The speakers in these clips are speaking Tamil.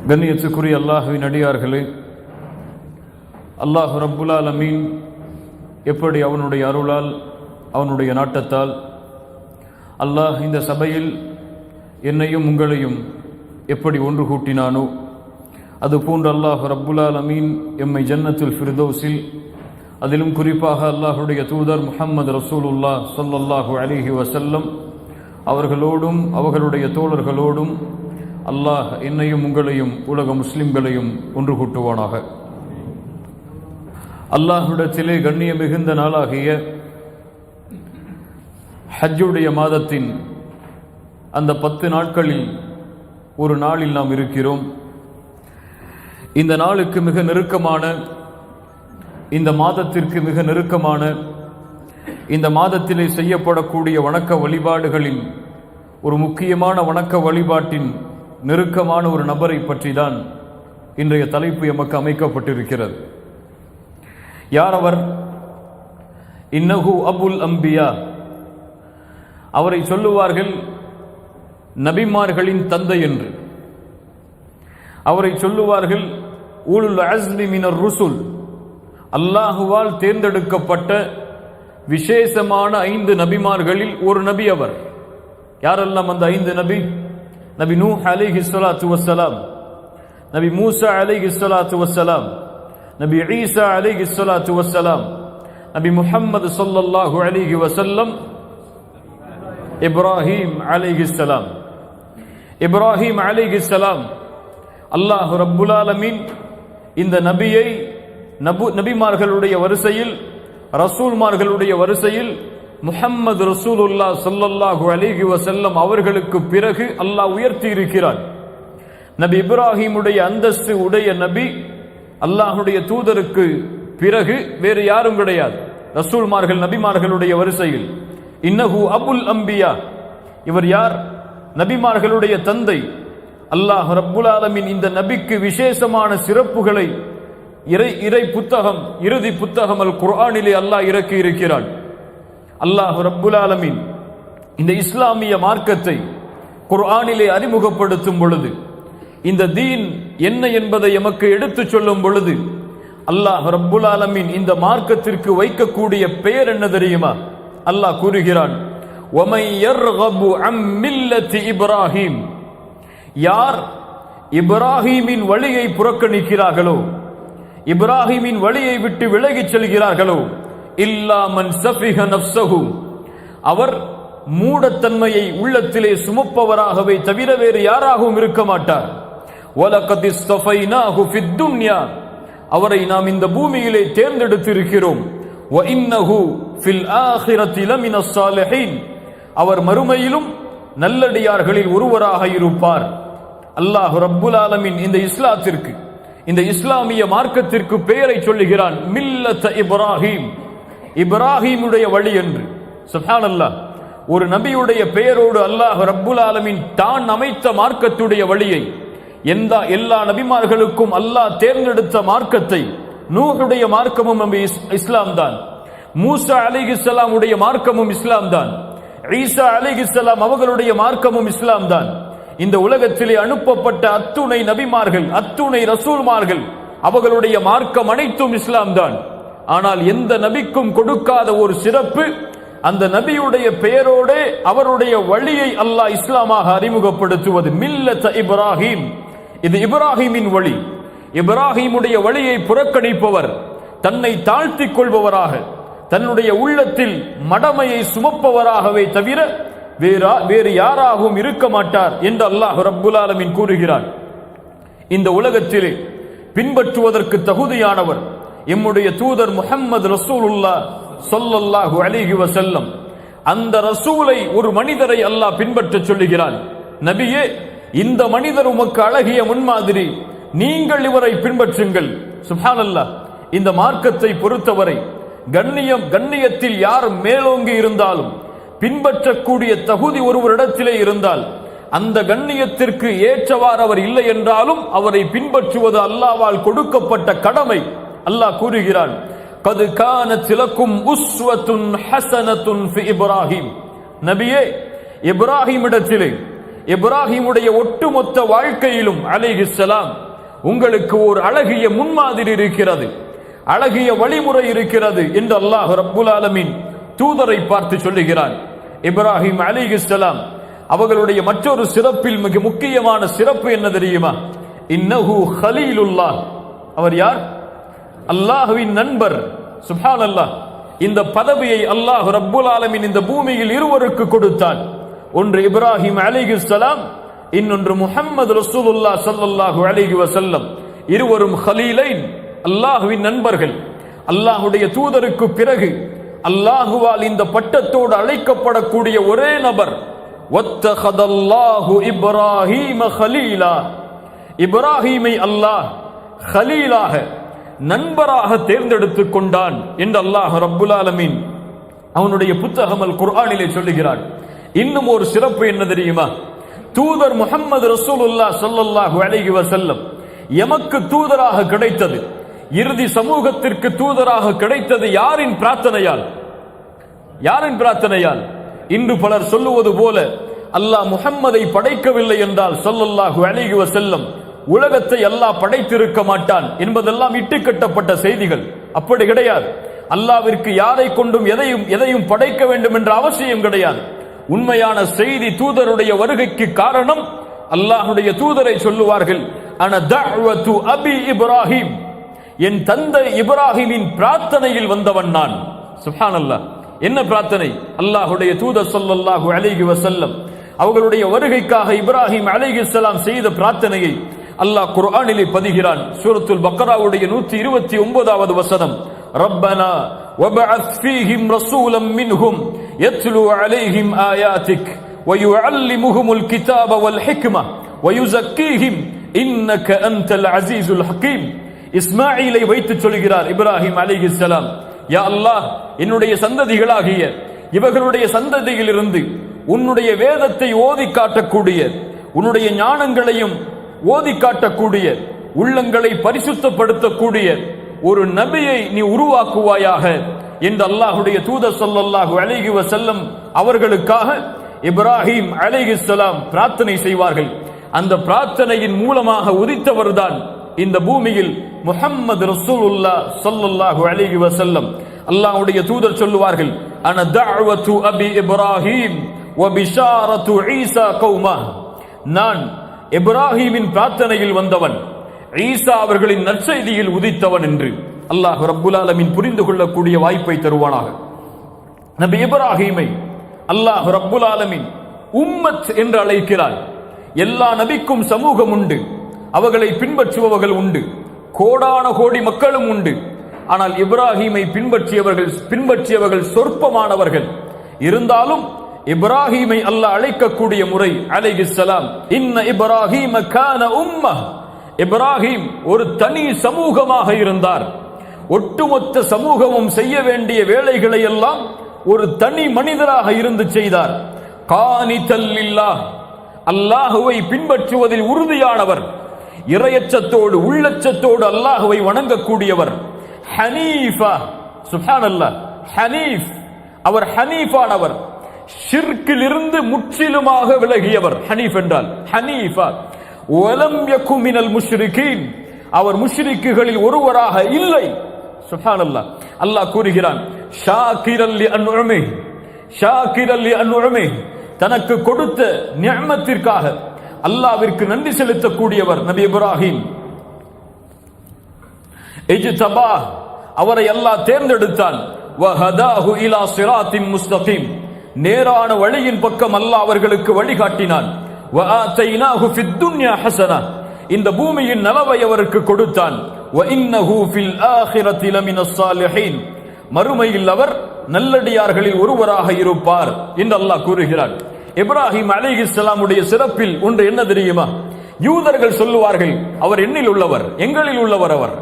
கண்ணியத்துக்குரிய அல்லாஹ்வின் அடியார்களே, அல்லாஹ் ரப்புல் ஆலமீன் எப்படி அவனுடைய அருளால் அவனுடைய நாட்டத்தால் அல்லாஹ் இந்த சபையில் என்னையும் உங்களையும் எப்படி ஒன்று கூட்டினானோ அதுபோன்று அல்லாஹ் ரப்புல் ஆலமீன் எம்மை ஜன்னத்துல் ஃபிர்தௌஸில், அதிலும் குறிப்பாக அல்லாஹுடைய தூதர் முஹம்மது ரசூலுல்லாஹ் ஸல்லல்லாஹு அலைஹி வஸல்லம் அவர்களோடும் அவர்களுடைய தோழர்களோடும் அல்லாஹ் என்னையும் உங்களையும் உலக முஸ்லிம்களையும் ஒன்று கூட்டுவானாக. அல்லாஹ்விடத்திலே கண்ணிய மிகுந்த நாளாகிய ஹஜ்ஜுடைய மாதத்தின் அந்த 10 நாட்களில் ஒரு நாளில் நாம் இருக்கிறோம். இந்த நாளுக்கு மிக நெருக்கமான, இந்த மாதத்திற்கு மிக நெருக்கமான, இந்த மாதத்திலே செய்யப்படக்கூடிய வணக்க வழிபாடுகளில் ஒரு முக்கியமான வணக்க வழிபாட்டின் நெருக்கமான ஒரு நபரை பற்றி தான் இன்றைய தலைப்பு எமக்கு அமைக்கப்பட்டிருக்கிறது. யார் அவர்? இன்னஹு அபுல் அம்பியா. அவரை சொல்லுவார்கள் நபிமார்களின் தந்தை என்று. அவரை சொல்லுவார்கள் உலுல் அஸ்மி மினர் ருசுல், அல்லாஹுவால் தேர்ந்தெடுக்கப்பட்ட விசேஷமான 5 நபிமார்களில் ஒரு நபி அவர். யாரெல்லாம் அந்த 5 நபி? நபி நூஹ் அலைஹிஸ்ஸலாத்து வஸ்ஸலாம், நபி மூசா அலைஹிஸ்ஸலாத்து வஸ்ஸலாம், நபி ஈசா அலைஹிஸ்ஸலாத்து வஸ்ஸலாம், நபி முஹம்மது ஸல்லல்லாஹு அலைஹி வஸல்லம், இப்ராஹீம் அலைஹிஸ்ஸலாம். இப்ராஹீம் அலைஹிஸ்ஸலாம் அல்லாஹ் ரப்புல் ஆலமீன் இந்த நபியை நபிமார்களுடைய வரிசையில், ரசூல்மார்களுடைய வரிசையில் முஹம்மது ரசூலுல்லாஹ் ஸல்லல்லாஹு அலைஹி வஸல்லம் அவர்களுக்கு பிறகு அல்லாஹ் உயர்த்தி இருக்கிறார். நபி இப்ராஹீமுடைய அந்தஸ்து உடைய நபி அல்லாஹுடைய தூதருக்கு பிறகு வேறு யாரும் கிடையாது ரசூல்மார்கள் நபிமார்களுடைய வரிசையில். இன்னஹு அபுல் அம்பியா. இவர் யார்? நபிமார்களுடைய தந்தை. அல்லாஹ் ரப்புல் ஆலமீன் இந்த நபிக்கு விசேஷமான சிறப்புகளை இறை புத்தகம், இறுதி புத்தகம் அல் குர்ஆனிலே அல்லாஹ் இறக்கி இருக்கிறான். அல்லாஹ் ரப்புல் ஆலமீன் இந்த இஸ்லாமிய மார்க்கத்தை குர்ஆனிலே அறிமுகப்படுத்தும் பொழுது, இந்த தீன் என்ன என்பதை எமக்கு எடுத்துச் சொல்லும் பொழுது, அல்லாஹ் ரப்புல் ஆலமீன் இந்த மார்க்கத்திற்கு வைக்கக்கூடிய பெயர் என்ன தெரியுமா? அல்லாஹ் கூறுகிறான், வமை யர்கபு அம் மில்லத்தி இப்ராஹீம். யார் இப்ராஹீமின் வழியை புறக்கணிக்கிறார்களோ, இப்ராஹீமின் வழியை விட்டு விலகிச் செல்கிறார்களோ, இல்லா மன் சஃபிஹ நஃப்ஸஹு, அவர் மூடத்தன்மையை உள்ளத்திலே சுமப்பவராகவே தவிர வேறு யாராகவும் இருக்க மாட்டார். வலகத் இஸ்தஃபைனாஹு ஃபித் துன்யா, அவரை நாம் இந்த பூமியிலே தேர்ந்தெடுத்திருக்கிறோம். வ இன்னஹு ஃபில் ஆখিরাতি லமினஸ் ஸாலிஹீன், அவர் மறுமையிலும் நல்லடியார்களில் ஒருவராக இருப்பார். அல்லாஹ் ரப்புல் ஆலமீன் இந்த இஸ்லாத்திற்கு, இந்த இஸ்லாமிய மார்க்கத்திற்கு பெயரை சொல்லுகிறான், மில்லத் இப்ராஹீம், இப்ராஹீமுடைய வழி என்று. சுப்ஹானல்லாஹ், ஒரு நபியுடைய பெயரோடு அல்லாஹ் ரப்புல் ஆலமீன் தான் அமைத்த மார்க்கத்துடைய வழியை, எல்லா நபிமார்களுக்கும் அல்லாஹ் தேர்ந்தெடுத்த மார்க்கத்தை, நூஹுடைய மார்க்கமும் இஸ்லாம் தான், மூசா அலைஹிஸ்ஸலாம் உடைய மார்க்கமும் இஸ்லாம் தான், ஈசா அலைஹிஸ்ஸலாம் அவர்களுடைய மார்க்கமும் இஸ்லாம் தான். இந்த உலகத்திலே அனுப்பப்பட்ட அத்துணை நபிமார்கள், அத்துணை ரசூல்மார்கள், அவர்களுடைய மார்க்கம் அனைத்தும் இஸ்லாம் தான். ஆனால் எந்த நபிக்கும் கொடுக்காத ஒரு சிறப்பு, அந்த நபியுடைய பெயரோடு அவருடைய வழியை அல்லாஹ் இஸ்லாமாக அறிமுகப்படுத்துவது. மில்லத் இப்ராஹீம், இது இப்ராஹீமின் வழி. இப்ராஹீமுடைய வழியை புறக்கணிப்பவர் தன்னை தாழ்த்திக் கொள்பவராக, தன்னுடைய உள்ளத்தில் மடமையை சுமப்பவராகவே தவிர வேறு யாராகவும் இருக்க மாட்டார் என்று அல்லாஹ் ரப்புல் ஆலமீன் கூறுகிறான். இந்த உலகத்திலே பின்பற்றுவதற்கு தகுதியானவர் எம்முடைய தூதர் முஹம்மது ரசூலுல்லாஹ் ஸல்லல்லாஹு அலைஹி வஸல்லம். அந்த ரசூலை, ஒரு மனிதரை அல்லாஹ் பின்பற்ற சொல்லுகிறான். நபியே, இந்த மனிதர் உமக்கு அழகிய முன்மாதிரி, நீங்கள் இவரை பின்பற்றுங்கள். சுப்ஹானல்லாஹ், இந்த மார்க்கத்தை பொறுத்தவரை கண்ணியத்தில் யார் மேலோங்கி இருந்தாலும், பின்பற்றக்கூடிய தகுதி ஒருவரிடத்திலே இருந்தால், அந்த கண்ணியத்திற்கு ஏற்றவாறு அவர் இல்லை என்றாலும் அவரை பின்பற்றுவது அல்லாஹ்வால் கொடுக்கப்பட்ட கடமை. அல்லாஹ் கூறுகிறான், கது கானத் லக்கும் உஸ்வத்துன் ஹஸனத்துன் ஃபி இப்ராஹீம். நபியே, இப்ராஹிமிடத்திலே இப்ராஹிமுடைய ஒட்டுமொத்த வாழ்க்கையிலும் அலைஹிஸ்ஸலாம் உங்களுக்கு ஒரு அழகிய முன்மாதிரி இருக்கிறது, அழகிய வழிமுறை இருக்கிறது என்று அல்லாஹ் ரப்புல் ஆலமீன் தூதரை பார்த்து சொல்லுகிறான். இப்ராஹிம் அலைஹிஸ்ஸலாம் அவர்களுடைய மற்றொரு சிறப்பில் மிக முக்கியமான சிறப்பு என்ன தெரியுமா? இன்னஹு ஹலீலுல்லாஹ். அவர் யார்? அல்லாஹ்வின் நண்பர். சுப்ஹானல்லாஹ். இந்த பதவியை அல்லாஹ் ரப்புல் ஆலமீன் இந்த பூமியில் இருவருக்கு கொடுத்தான். ஒன்று இப்ராஹிம் அலைஹிஸ்ஸலாம், இன்னொன்று முஹம்மது ரசூலுல்லாஹ் ஸல்லல்லாஹு அலைஹி வஸல்லம். இருவரும் ஹலீலைன், அல்லாஹ்வின் நண்பர்கள். அல்லாஹ்வுடைய தூதருக்கு பிறகு அல்லாஹுவால் இந்த பட்டத்தோடு அழைக்கப்படக்கூடிய ஒரே நபர். வத்தஹதல்லாஹு இப்ராஹீம ஹலீலா. இப்ராஹீமை அல்லாஹ் ஹலீலாக, நண்பராக தேர்ந்தெடுத்துக் கொண்டான் என்று அல்லாஹ் ரப்புல் ஆலமீன் அவனுடைய புத்தகம் அல் குர்ஆனிலே சொல்லுகிறான். இன்னும் ஒரு சிறப்பு என்ன தெரியுமா? தூதர் முஹம்மது ரசூலுல்லாஹ் ஸல்லல்லாஹு அலைஹி வஸல்லம் எமக்கு தூதராக கிடைத்தது, இறுதி சமூகத்திற்கு தூதராக கிடைத்தது யாரின் பிரார்த்தனையால்? யாரின் பிரார்த்தனையால்? இன்று பலர் சொல்லுவது போல அல்லாஹ் முஹம்மதை படைக்கவில்லை என்றால் ஸல்லல்லாஹு அலைஹி வஸல்லம் உலகத்தை அல்லாஹ் படைத்திருக்க மாட்டான் என்பதெல்லாம் இட்டுக்கட்டப்பட்ட செய்திகள். அப்படி கிடையாது. அல்லாஹ்விற்கு யாரை கொண்டும் எதையும் படைக்க வேண்டும் என்ற அவசியம் கிடையாது. உண்மையான செய்தி தூதருடைய வருகைக்கு காரணம் அல்லாஹ்வுடைய தூதரை சொல்லுவார்கள், அன தஅவத்து அபி இப்ராஹிம், என் தந்தை இப்ராஹிமின் பிரார்த்தனையில் வந்தவன் நான். சுப்ஹானல்லாஹ். என்ன பிரார்த்தனை? அல்லாஹ்வுடைய தூதர் ஸல்லல்லாஹு அலைஹி வஸல்லம் அவர்களுடைய வருகைக்காக இப்ராஹிம் அலைஹிஸ்ஸலாம் செய்த பிரார்த்தனையை அல்லாஹ் குர்ஆனிலே பதிகிறான். சூரத்துல் பக்ராவுடைய 129வது வசனம், ரப்பனா வபஅத் ஃபீஹிம் ரசூலம் மின்ஹும் யத்லு அலைஹிம் ஆயாத்திக் வயுஅல்லிமுஹுமுல் கிதாப வல் ஹிக்ம வயுஸக்கீஹிம் இன்னக அன்தல் அஸீஸுல் ஹகீம். இஸ்மாஈலை வைத்து சொல்கிறார் இப்ராஹிம் அலைஹிஸ்ஸலாம், யா அல்லாஹ், என்னுடைய சந்ததிகளாகிய இவர்களுடைய சந்ததியிலிருந்து உன்னுடைய வேதத்தை ஓதி காட்டக்கூடிய, உன்னுடைய ஞானங்களையும் ஓதி காட்டக்கூடிய, உள்ளங்களை பரிசுத்தப்படுத்தக்கூடிய ஒரு நபியை நீ உருவாக்குவாயாக என்று அல்லாஹ்வுடைய தூதர் ஸல்லல்லாஹு அலைஹி வஸல்லம் அவர்களுக்காக இப்ராஹிம் அலைஹிஸ்ஸலாம் பிரார்த்தனை செய்வார்கள். அந்த பிரார்த்தனையின் மூலமாக உதித்தவர்தான் இந்த பூமியில் முஹம்மது ரசூலுல்லாஹ் ஸல்லல்லாஹு அலைஹி வஸல்லம். அல்லாஹ்வுடைய தூதர் சொல்லுவார்கள், அன தஅவத்து அபி இப்ராஹிம் வ பிஷாரத்து ஈசா கௌமா. நான் இப்ராஹிமின் பிரார்த்தனையில் வந்தவன், ஈசா அவர்களின் நற்செய்தியில் உதித்தவன் என்று அல்லாஹ் ரப்புல் ஆலமீன் புரிந்து கொள்ளக்கூடிய வாய்ப்பை தருவானாக. நபி இப்ராஹிமை அல்லாஹ் ரப்புல் ஆலமீன் உம்மத் என்று அழைக்கிறார். எல்லா நபிக்கும் சமூகம் உண்டு, அவர்களை பின்பற்றுபவர்கள் உண்டு, கோடான கோடி மக்களும் உண்டு. ஆனால் இப்ராஹிமை பின்பற்றியவர்கள் சொற்பமானவர்கள். இருந்தாலும் இப்ராஹிமை அல்லாஹ் அழைக்கக்கூடிய முறை அலைஹிஸ்ஸலாம், இன்ன இப்ராஹீம கான உம்மஹ். இப்ராஹிம் ஒரு தனி சமூகமாக இருந்தார். ஒட்டுமொத்த சமூகமும் செய்ய வேண்டிய வேலைகளை எல்லாம் ஒரு தனி மனிதராக இருந்து செய்தார். கானிதல் லில்லாஹ், அல்லாஹுவை பின்பற்றுவதில் உறுதியானவர், இறையச்சத்தோடு உள்ளச்சத்தோடு அல்லாஹுவை வணங்கக்கூடியவர். ஹனீஃபா, சுப்ஹானல்லாஹ், ஹனீஃப், அவர் ஹனீஃபானவர், ஷிர்கிலிருந்து முற்றிலுமாக விலகியவர். ஹனீஃப் என்றால் ஹனீஃபா. வலம் யகு மினல் முஷ்ரிகீன், அவர் முஷ்ரிக்குகளில் ஒருவராக இல்லை. சுப்ஹானல்லாஹ். அல்லாஹ் கூறுகிறான், ஷாக்கிரல் லிஅன்உமிஹ், ஷாக்கிரல் லிஅன்உமிஹ், தனக்கு கொடுத்த நிஅமத்திற்காக அல்லாஹ்விற்கு நன்றி செலுத்தக்கூடியவர் நபி இப்ராஹிம். இஜ்தபா, அவரை அல்லாஹ் தேர்ந்தெடுத்தான். வஹதாஹு இலா சிராத்தின் முஸ்தகீம், நேரான வழியின் பக்கம் அல்லாஹ் அவர்களுக்கு வழிகாட்டினான். வஆதைனாஹு ஃபித் துன்யா ஹஸனா, இந்த பூமியின் நலவை அவருக்கு கொடுத்தான். வஇன்னஹு ஃபில் ஆখিরাতি லமினஸ் ஸாலிஹீன், மறுமையில் அவர் நல்லடியார்களில் ஒருவராக இருப்பார் என்று அல்லாஹ் கூறுகிறார். இப்ராஹிம் அலைஹிஸ்ஸலாமுடைய சிறப்பில் ஒன்று என்ன தெரியுமா? யூதர்கள் சொல்லுவார்கள், அவர் என்னில் உள்ளவர், எங்களில் உள்ளவர். அவர்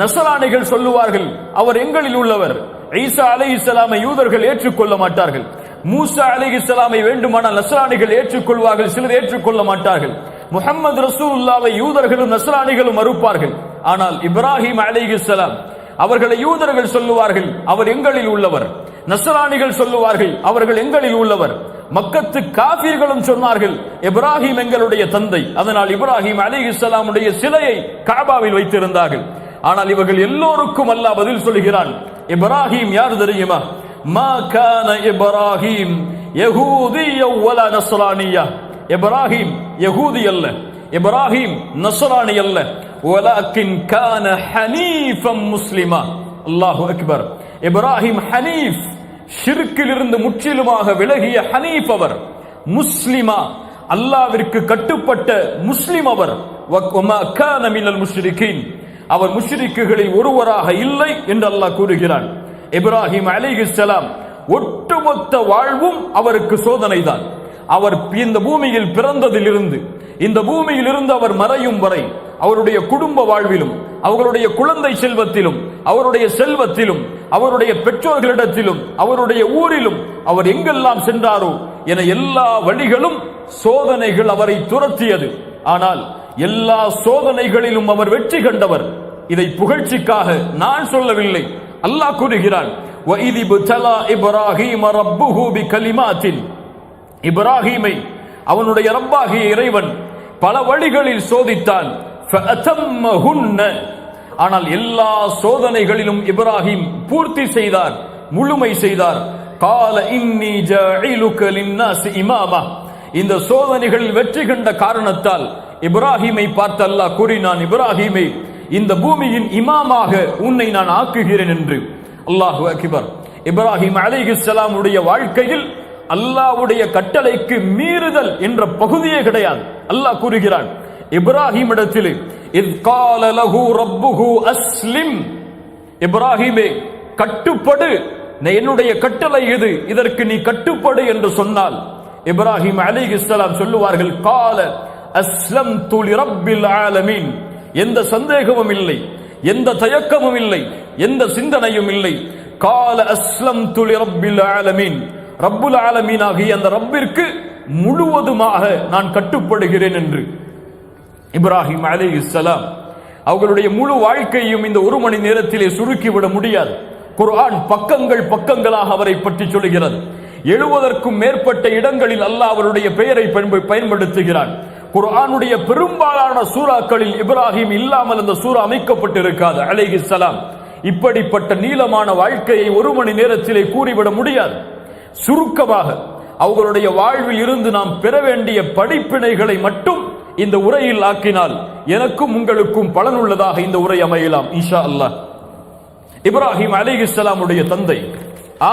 நஸ்ரானிகள் சொல்லுவார்கள், அவர் எங்களில் உள்ளவர். ஈசா அலைஹிஸ்ஸலாமை யூதர்கள் ஏற்றுக்கொள்ள மாட்டார்கள். மூசா அலைஹிஸ்ஸலாமை வேண்டுமானால் நஸ்ரானிகள் ஏற்றுக்கொள்வார்கள், சிலர் ஏற்றுக்கொள்ள மாட்டார்கள். முஹம்மது ரசூலுல்லாஹ்வை யூதர்களும் நஸ்ரானிகளும் மறுப்பார்கள். ஆனால் இப்ராஹிம் அலைஹிஸ்ஸலாம் அவர்களை யூதர்கள் சொல்லுவார்கள், அவர் எங்களில் உள்ளவர். நஸ்ரானிகள் சொல்லுவார்கள், அவர்கள் எங்களில் உள்ளவர். மக்கத்து காஃபிர்களும் சொன்னார்கள் இப்ராஹிம் எங்களுடைய தந்தை. அதனால் இப்ராஹிம் அலைஹிஸ்ஸலாமுடைய சிலையை காபாவில் வைத்திருந்தார்கள். ஆனால் இவர்கள் எல்லோருக்கும் அல்லாஹ் பதில் சொல்கிறான், இப்ராஹிம் யார் தெரியுமா? மா கான இப்ராஹிம் யஹூதிய்ய வலா நஸ்ரானிய்ய. இப்ராஹிம் யஹூதி அல்ல, இப்ராஹிம் நஸ்ரானி அல்ல, வலாக்கின் கான ஹனீஃபம் முஸ்லிமா. அல்லாஹு அக்பர். இப்ராஹிம் ஹனீஃப், ஷிர்க்கிலிருந்து முற்றிலுமாக விலகிய ஹனீஃப் அவர். முஸ்லிமா, அல்லாஹ்விற்கு கட்டுப்பட்ட முஸ்லிம் அவர். வமா கான மினல் முஷ்ரிகீன், அவர் முஷ்ரிக்குகளில் ஒருவராக இல்லை என்று அல்லாஹ் கூறுகிறான். இப்ராஹிம் அலைஹிஸ்ஸலாம் ஒட்டுமொத்த வாழ்வும் அவருக்கு சோதனைதான். அவர் இந்த பூமியில் பிறந்ததிலிருந்து இந்த பூமியிலிருந்து அவர் மறையும் வரை அவருடைய குடும்ப வாழ்விலும், அவர்களுடைய குழந்தை செல்வத்திலும், அவருடைய செல்வத்திலும், அவருடைய பெற்றோர்களிடத்திலும், அவருடைய ஊரிலும் அவர் எங்கெல்லாம் சென்றாரோ என எல்லா வழிகளும் சோதனைகள் அவரை துரத்தியது. ஆனால் எல்லா சோதனைகளிலும் அவர் வெற்றி கண்டவர். இதை புகழ்ச்சிக்காக நான் சொல்லவில்லை, அல்லாஹ் கூறுகிறான், وَإِذِ ابْتَلَى إِبْرَاهِيمَ رَبُّهُ بِكَلِمَاتٍ. இப்ராஹீமை அவனுடைய ரப்பாகிய இறைவன் பல வழிகளில் சோதித்தான். فَأَتَمَّهُنَّ. ஆனால் எல்லா சோதனைகளிலும் இப்ராஹிம் பூர்த்தி செய்தார், முழுமை செய்தார். قَالَ إِنِّي جَاعِلُكَ لِلنَّاسِ إِمَامًا. இந்த சோதனைகளில் வெற்றி கண்ட காரணத்தால் இப்ராஹீமை பார்த்து அல்லாஹ் கூறினான், இப்ராஹீமை இந்த பூமியின் இமாமாக உன்னை நான் ஆக்குகிறேன் என்று. அல்லாஹு அக்பர். இப்ராஹிம் அலைஹிஸ்ஸலாம் உடைய வாழ்க்கையில் அல்லாஹ்வுடைய கட்டளைக்கு மீறுதல் என்ற பகுதியே கிடையாது. அல்லாஹ் கூறுகிறான் இப்ராஹிம் இடத்தில், இத் கால லஹு ரப்புஹு அஸ்லிம். இப்ராஹிமே கட்டுப்படு, என்னுடைய கட்டளை இது, இதற்கு நீ கட்டுப்படு என்று சொன்னால் இப்ராஹிம் அலைஹிஸ்ஸலாம் சொல்லுவார்கள், கால அஸ்லம்து லிரப்பில் ஆலமீன். எந்த சந்தேகமும் இல்லை, எந்த தயக்கமும் இல்லை, எந்த சிந்தனையும் இல்லை. கால அஸ்லம்து லிரப்பில் ஆலமீன். ரப்புல் ஆலமீன் ஆகிய அந்த ரப்பிற்கு முழுவதுமாக நான் கட்டுப்படுகிறேன் என்று. இப்ராஹிம் அலைஹிஸ்ஸலாம் அவர்களுடைய முழு வாழ்க்கையும் இந்த ஒரு மணி நேரத்திலே சுருக்கிவிட முடியாது. குர்ஆன் பக்கங்கள் பக்கங்களாக அவரை பற்றி சொல்கிறது. 70க்கும் மேற்பட்ட இடங்களில் அல்லாஹ் அவருடைய பெயரை பயன்படுத்துகிறான். குர்ஆனுடைய பெரும்பாலான சூறாக்களில் இப்ராஹிம் இல்லாமல் அந்த சூரா அமைக்கப்பட்டிருக்காது அலைஹிஸ்ஸலாம். இப்படிப்பட்ட நீளமான வாழ்க்கையை ஒரு மணி நேரத்திலே கூறிவிட முடியாது. சுருக்கமாக அவர்களுடைய வாழ்வில் இருந்து நாம் பெற வேண்டிய படிப்பினைகளை மட்டும் இந்த உரையில் ஆக்கினால் எனக்கும் உங்களுக்கும் பலனுள்ளதாக இந்த உரை அமையலாம் இன்ஷா அல்லாஹ். இப்ராஹிம் அலைஹிஸ்ஸலாமுடைய தந்தை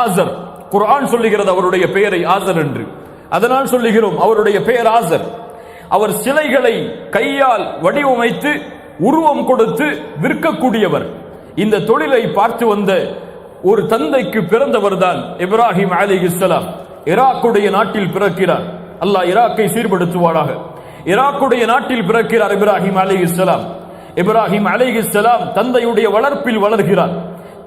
ஆசர். குர்ஆன் சொல்லுகிறது அவருடைய பெயரை ஆசர் என்று. அதனால் சொல்லுகிறோம் அவருடைய பெயர் ஆசர். அவர் சிலைகளை கையால் வடிவமைத்து உருவம் கொடுத்து விற்கக்கூடியவர். இந்த தொழிலை பார்த்து வந்த ஒரு தந்தைக்கு பிறந்தவர் தான் இப்ராஹிம் அலைஹிஸ்ஸலாம். ஈராக்குடைய நாட்டில் பிறக்கிறார். அல்லாஹ் ஈராக்கை சீர்படுத்துவாராக. ஈராக்குடைய நாட்டில் பிறக்கிறார் இப்ராஹிம் அலைஹிஸ்ஸலாம். இப்ராஹிம் அலைஹிஸ்ஸலாம் தந்தையுடைய வளர்ப்பில் வளர்கிறார்.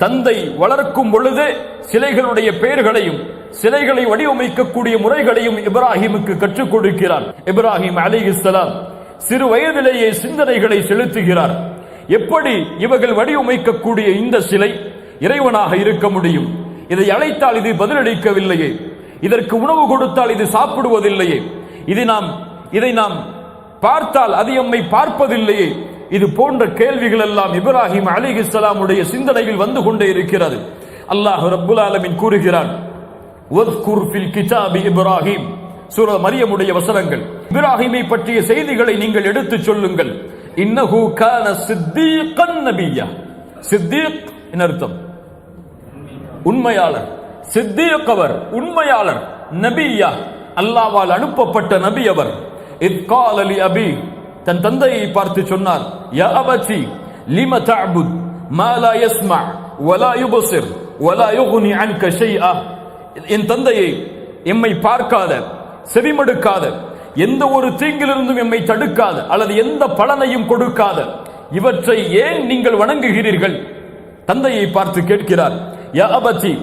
தந்தை வளர்க்கும் பொழுது சிலைகளுடைய பெயர்களையும் சிலைகளை வடிவமைக்கக்கூடிய முறைகளையும் இப்ராஹிமுக்கு கற்றுக் கொடுக்கிறார். இப்ராஹிம் அலைஹிஸ்ஸலாம் சிறு வயதிலேயே சிந்தனைகளை செலுத்துகிறார். எப்படி இவர்கள் வடிவமைக்கக்கூடிய இந்த சிலை இறைவனாக இருக்க முடியும்? இதை அழைத்தால் இது பதிலளிக்கவில்லையே, இதற்கு உணவு கொடுத்தால் இது சாப்பிடுவதில்லையே, இதை நாம் பார்த்தால் அது எம்மை பார்ப்பதில்லையே, இது போன்ற கேள்விகள் எல்லாம் இப்ராஹிம் அலைஹிஸ்ஸலாமுடைய சிந்தனையில் வந்து கொண்டே இருக்கிறது. அல்லாஹ் ரப்புல் ஆலமீன் கூறுகிறான், வஸ்குர் ஃபில் கிதாபி இப்ராஹிம். சூரா மரியமுடைய வசனங்கள். இப்ராஹிமை பற்றிய செய்திகளை நீங்கள் எடுத்துச் சொல்லுங்கள். இன்னஹு கான சித்தீகன் நபிய்யா. சித்தீக் என்ன அர்த்தம்? உண்மையாளர். சித்தீக் அவர் உண்மையாளர். நபிய்யா அல்லாஹ்வால் அனுப்பப்பட்ட நபி அவர். இத் கால லி அபி, தன் தந்தையை பார்த்து சொன்னார், யா அபதி லிம தஅபுத் மா லா யஸ்மா வலா யுபஸிர் வலா யுக்னி அன்க ஷைஆ. என் தந்தையை, எம்மை பார்க்காத, செவிமடுக்காத, எந்த ஒரு தீங்கிலிருந்தும் எம்மை தடுக்காத அல்லது எந்த பலனையும் கொடுக்காத இவற்றை ஏன் நீங்கள் வணங்குகிறீர்கள்? தந்தையை பார்த்து கேட்கிறார், யா அபதி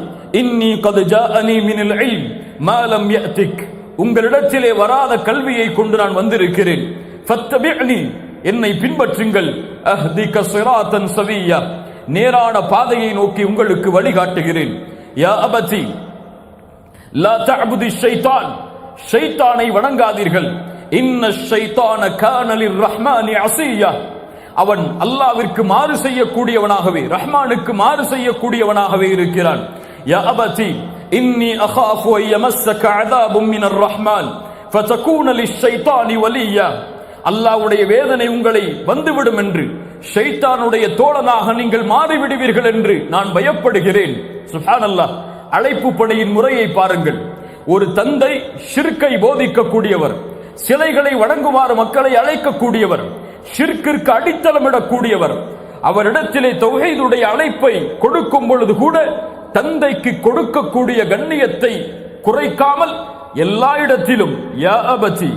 இன்னி கத் ஜாஅனி மினல் இல்ம் மா லம் யஅதிக். உங்களிடத்திலே வராத கல்வியை கொண்டு நான் வந்திருக்கிறேன். ஃபத்தபிஅனி, என்னை பின்பற்றுங்கள். அஹ்திக ஸிராத்தன் ஸவிய்யா, நேரான பாதையை நோக்கி உங்களுக்கு வழிகாட்டுகிறேன். யா அபதி லா தஅபுதி ஷைத்தான், ஷைத்தானை வணங்காதீர்கள். இன்ன ஷைத்தான கான லிர்ரஹ்மானி அஸியா, அவன் அல்லாஹ்விற்கு மாறு செய்யக்கூடியவனாகவே, ரஹ்மானுக்கு மாறு செய்யக்கூடியவனாகவே இருக்கிறான். யா அபதி இன்னி அகாஃபு அன் யமஸ்ஸக அஸாபும் மினர் ரஹ்மான் ஃபதகூன லிஷைத்தானி வலியா, அல்லாஹ்வுடைய வேதனை உங்களை வந்துவிடும் என்று, ஷைத்தானுடைய தோழனாக நீங்கள் மாறிவிடுவீர்கள் என்று நான் பயப்படுகிறேன். சுப்ஹானல்லாஹ். அழைப்பு பணியின் முறையை பாருங்கள். ஒரு தந்தை ஷிர்க்கை போதிக்கக்கூடியவர், சிலைகளை வணங்குமாறு மக்களை அழைக்கக்கூடியவர், ஷிர்க்கிற்கு அடித்தளமிடக்கூடியவர். அவரிடத்திலே தௌஹீதுடைய அழைப்பை கொடுக்கும் பொழுது கூட தந்தைக்கு கொடுக்கக்கூடிய கண்ணியத்தை குறைக்காமல் எல்லா இடத்திலும் யா அபதி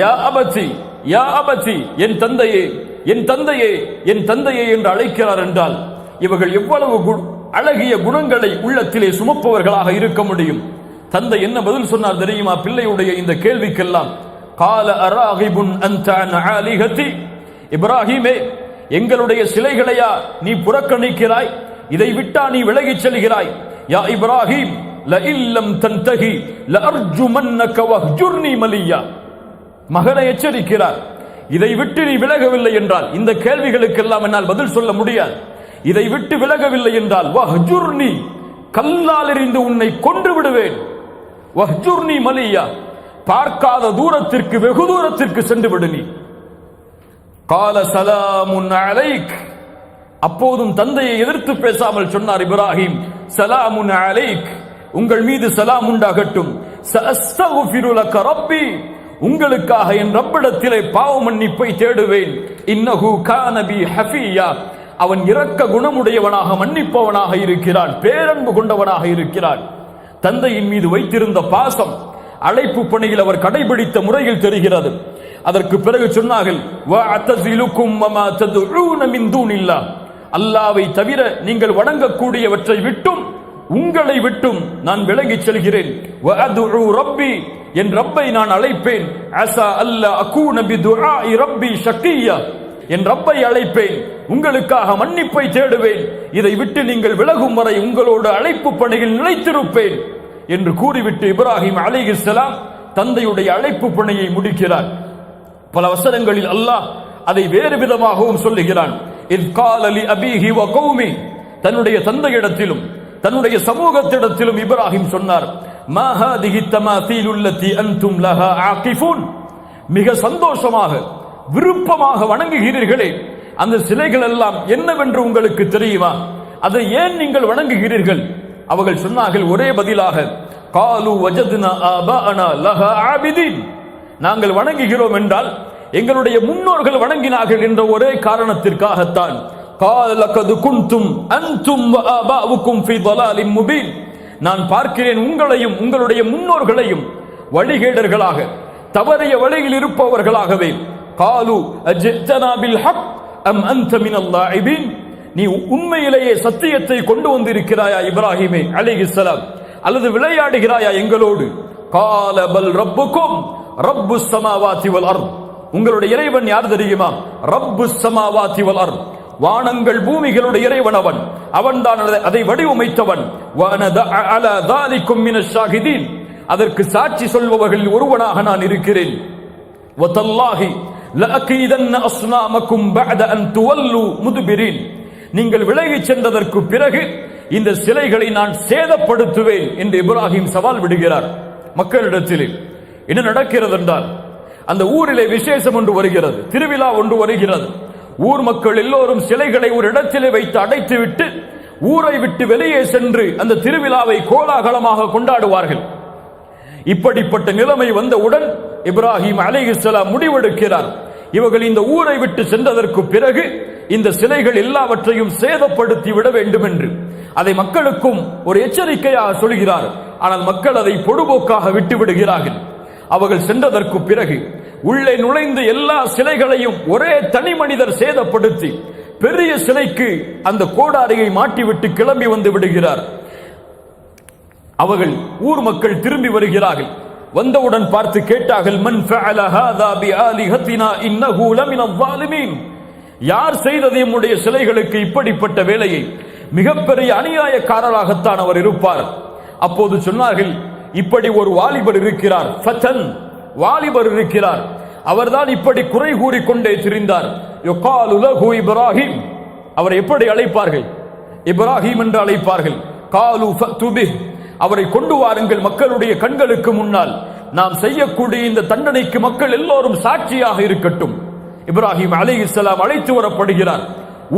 யா அபதி யா அபதி, என் தந்தையே என் தந்தையே என் தந்தையே என்று அழைக்கிறார் என்றால் இவர்கள் எவ்வளவு அழகிய குணங்களை உள்ளத்திலே சுமப்பவர்களாக இருக்க முடியும். தந்தை என்ன பதில் சொன்னார் தெரியுமா? பிள்ளையுடைய இந்த கேள்விக்கெல்லாம் கால அராகிபுன் அன்த அன் ஆலிஹதி, இப்ராஹிமே, எங்களுடைய சிலைகளையா நீ புறக்கணிக்கிறாய்? இதை விட்டா நீ விலகிச் செல்கிறாய்? யா இப்ராஹிம் லஇல்லம் தன்தஹி லஅர்ஜுமன்னக வஹ்ஜுர்னி மலியா, மகனை எச்சரிக்கிறார். இதை விட்டு நீ விலகவில்லை என்றால், இந்த கேள்விகளுக்கெல்லாம் என்னால் பதில் சொல்ல முடியாது. இதை விட்டு விலகவில்லை என்றால் வஹ்ஜுர்னி, கல்லால் எறிந்து உன்னை கொன்று விடுவேன். வஹ்ஜுர்னி மலியா, பார்க்காத தூரத்திற்கு வெகு தூரத்திற்கு சென்று விடு நீ. கால சலாமுன் அலைக், அப்போதும் தந்தையை எதிர்த்து பேசாமல் சொன்னார் இப்ராஹிம், சலாமுன் அலைக், உங்கள் மீது சலாம் உண்டாகட்டும். சஅஸ்தக்ஃபிரு லக ரப்பி, உங்களுக்காக என் ரப்பிடத்திலே பாவ மன்னிப்பை தேடுவேன். இன்னஹு கான பி ஹஃபியா, அவன் இரக்க குணமுடையவனாக மன்னிப்பவனாக இருக்கிறான், பேரன்பு கொண்டவனாக இருக்கிறான். தந்தையின் மீது வைத்திருந்த பாசம் அழைப்பு பணியில் அவர் கடைபிடித்த முறையில் தெரிகிறது. அதற்கு பிறகு சொன்னார்கள், வஅதஸிலுக்கும் வமா ததுஊன மின் தூனில்லாஹ், அல்லாஹ்வை தவிர நீங்கள் வணங்கக்கூடியவற்றை விட்டும் உங்களை விட்டும் நான் விலகிச் செல்கிறேன். வஅதுஉ ரப்பி, என் ரப்பை நான் அழைப்பேன். அஸா அல்லா அகூன பிதுஆஇ ரப்பி ஷகியா, என் ரப்பை அழைப்பேன், உங்களுக்காக மன்னிப்பை தேடுவேன். இதை விட்டு நீங்கள் விலகும் வரை உங்களோட அழைப்பு பணியில் நிலைத்திருப்பேன் என்று கூறிவிட்டு இப்ராஹிம் அலைஹிஸ்ஸலாம் தந்தையுடைய அழைப்பு பணியை முடிக்கிறார். பல வசனங்களில் அல்லாஹ் அதை வேறு விதமாகவும் சொல்லுகிறான். இத் கால லி அபீஹி வ கௌமி, தன்னுடைய தந்தையிடத்திலும் தன்னுடைய சமூகத்திடத்திலும் இப்ராஹிம் சொன்னார், மா ஹாதிஹி தமாதீலு அல்லதி அன்தும் லஹா ஆகிஃபூன், மிக சந்தோஷமாக விருப்பமாக வணங்குகிறீர்களே அந்த சிலைகள் எல்லாம் என்னவென்று உங்களுக்கு தெரியுமா? அதை ஏன் நீங்கள் வணங்குகிறீர்கள்? அவர்கள் சொன்னார்கள் ஒரே பதிலாக, காலு வஜத்னா ஆபாஅனா லஹா ஆபிதீன், நாங்கள் வணங்குகிறோம் என்றால் எங்களுடைய முன்னோர்கள் வணங்கினார்கள் என்ற ஒரே காரணத்திற்காகத்தான். கால லகத் குன்தும் அன்தும் வ ஆபாஉக்கும் ஃபீ ضلال முபீன், நான் பார்க்கிறேன் உங்களையும் உங்களுடைய முன்னோர்களையும் வழிகேடர்களாக, தவறிய வழியில் இருப்பவர்களாகவே. காலு அஜ்தனா பில் ஹக் அம் அன்த மினல் லாஇபீன், நீ உண்மையிலேயே சத்தியத்தை கொண்டு வந்திருக்கிறாயா இப்ராஹிமே அலைஹிஸ்ஸலாம், அல்லது விளையாடுகிறாயா எங்களோடு? கால பல் ரப்புக்கும் ரப்புஸ் ஸமாவாதி வல் அர்த், உங்களுடைய இறைவன் யார் தெரியுமா? ரப்புஸ் ஸமாவாதி வல் அர்த், வானங்கள் பூமிகளுடைய இறைவன் அவன், அவன்தான் அதை வடிவமைத்தவன். வஅனத அலா தாலிகும் மினஷ் ஷாஹிதீன், அதற்கு சாட்சி சொல்பவர்களில் ஒருவனாக நான் இருக்கிறேன். வதல்லாஹி லஅகீதன்ன அஸ்னாமக்கும் பஅத அன் துவல்லு முத்பிரீன், நீங்கள் விலகிச் சென்றதற்கு பிறகு இந்த சிலைகளை நான் சேதப்படுத்துவேன் என்று இப்ராஹிம் சவால் விடுகிறார் மக்களிடத்திலே. என்ன நடக்கிறது என்றால், அந்த ஊரிலே விசேஷம் ஒன்று வருகிறது, திருவிழா ஒன்று வருகிறது. ஊர் மக்கள் எல்லோரும் சிலைகளை ஒரு இடத்திலே வைத்து அடைத்துவிட்டு ஊரை விட்டு வெளியே சென்று அந்த திருவிழாவை கோலாகலமாக கொண்டாடுவார்கள். இப்படிப்பட்ட நிலைமை வந்தவுடன் இப்ராஹிம் அலைஹிஸ்ஸலாம் முடிவெடுக்கிறார், இவர்கள் இந்த ஊரை விட்டு சென்றதற்கு பிறகு இந்த சிலைகள் எல்லாவற்றையும் சேதப்படுத்தி விட வேண்டும் என்று. அதை மக்களுக்கும் ஒரு எச்சரிக்கையாக சொல்கிறார். ஆனால் மக்கள் அதை பொடுபோக்காக விட்டு விடுகிறார்கள். அவர்கள் சென்றதற்கு பிறகு உள்ளே நுழைந்து எல்லா சிலைகளையும் ஒரே தனி மனிதர் சேதப்படுத்தி பெரிய சிலைக்கு அந்த கோடாரியை மாட்டிவிட்டு கிளம்பி வந்து விடுகிறார். அவர்கள் ஊர் மக்கள் திரும்பி வருகிறார்கள். வந்தவுடன் பார்த்து கேட்டார்கள், மன் ஃபஅல ஹாதா பிஆலிஹத்தினா இன்னஹு லமினல் ஸாலிமீன், யார் செய்தது நம்முடைய சிலைகளுக்கு இப்படிப்பட்ட வேலையை? மிகப்பெரிய அநியாயக்காரராகத்தான் அவர் இருப்பார். அப்போது சொன்னார்கள், இப்படி ஒரு வாலிபர் இருக்கிறார், ஃபதன் வாலிபர் இருக்கிறார், அவர்தான் இப்படி குறை கூறிக்கொண்டே திரிந்தார். யுகாலு லஹு இப்ராஹிம், அவரை எப்படி அழைப்பார்கள்? இப்ராஹிம் என்று அழைப்பார்கள். காலு ஃபது பிஹ், அவரை கொண்டு வாருங்கள் மக்களுடைய கண்களுக்கு முன்னால், நாம் செய்யக்கூடிய இந்த தண்டனைக்கு மக்கள் எல்லோரும் சாட்சியாக இருக்கட்டும். இப்ராஹிம் அலைஹிஸ்ஸலாம் அழைத்து வரப்படுகிறார்.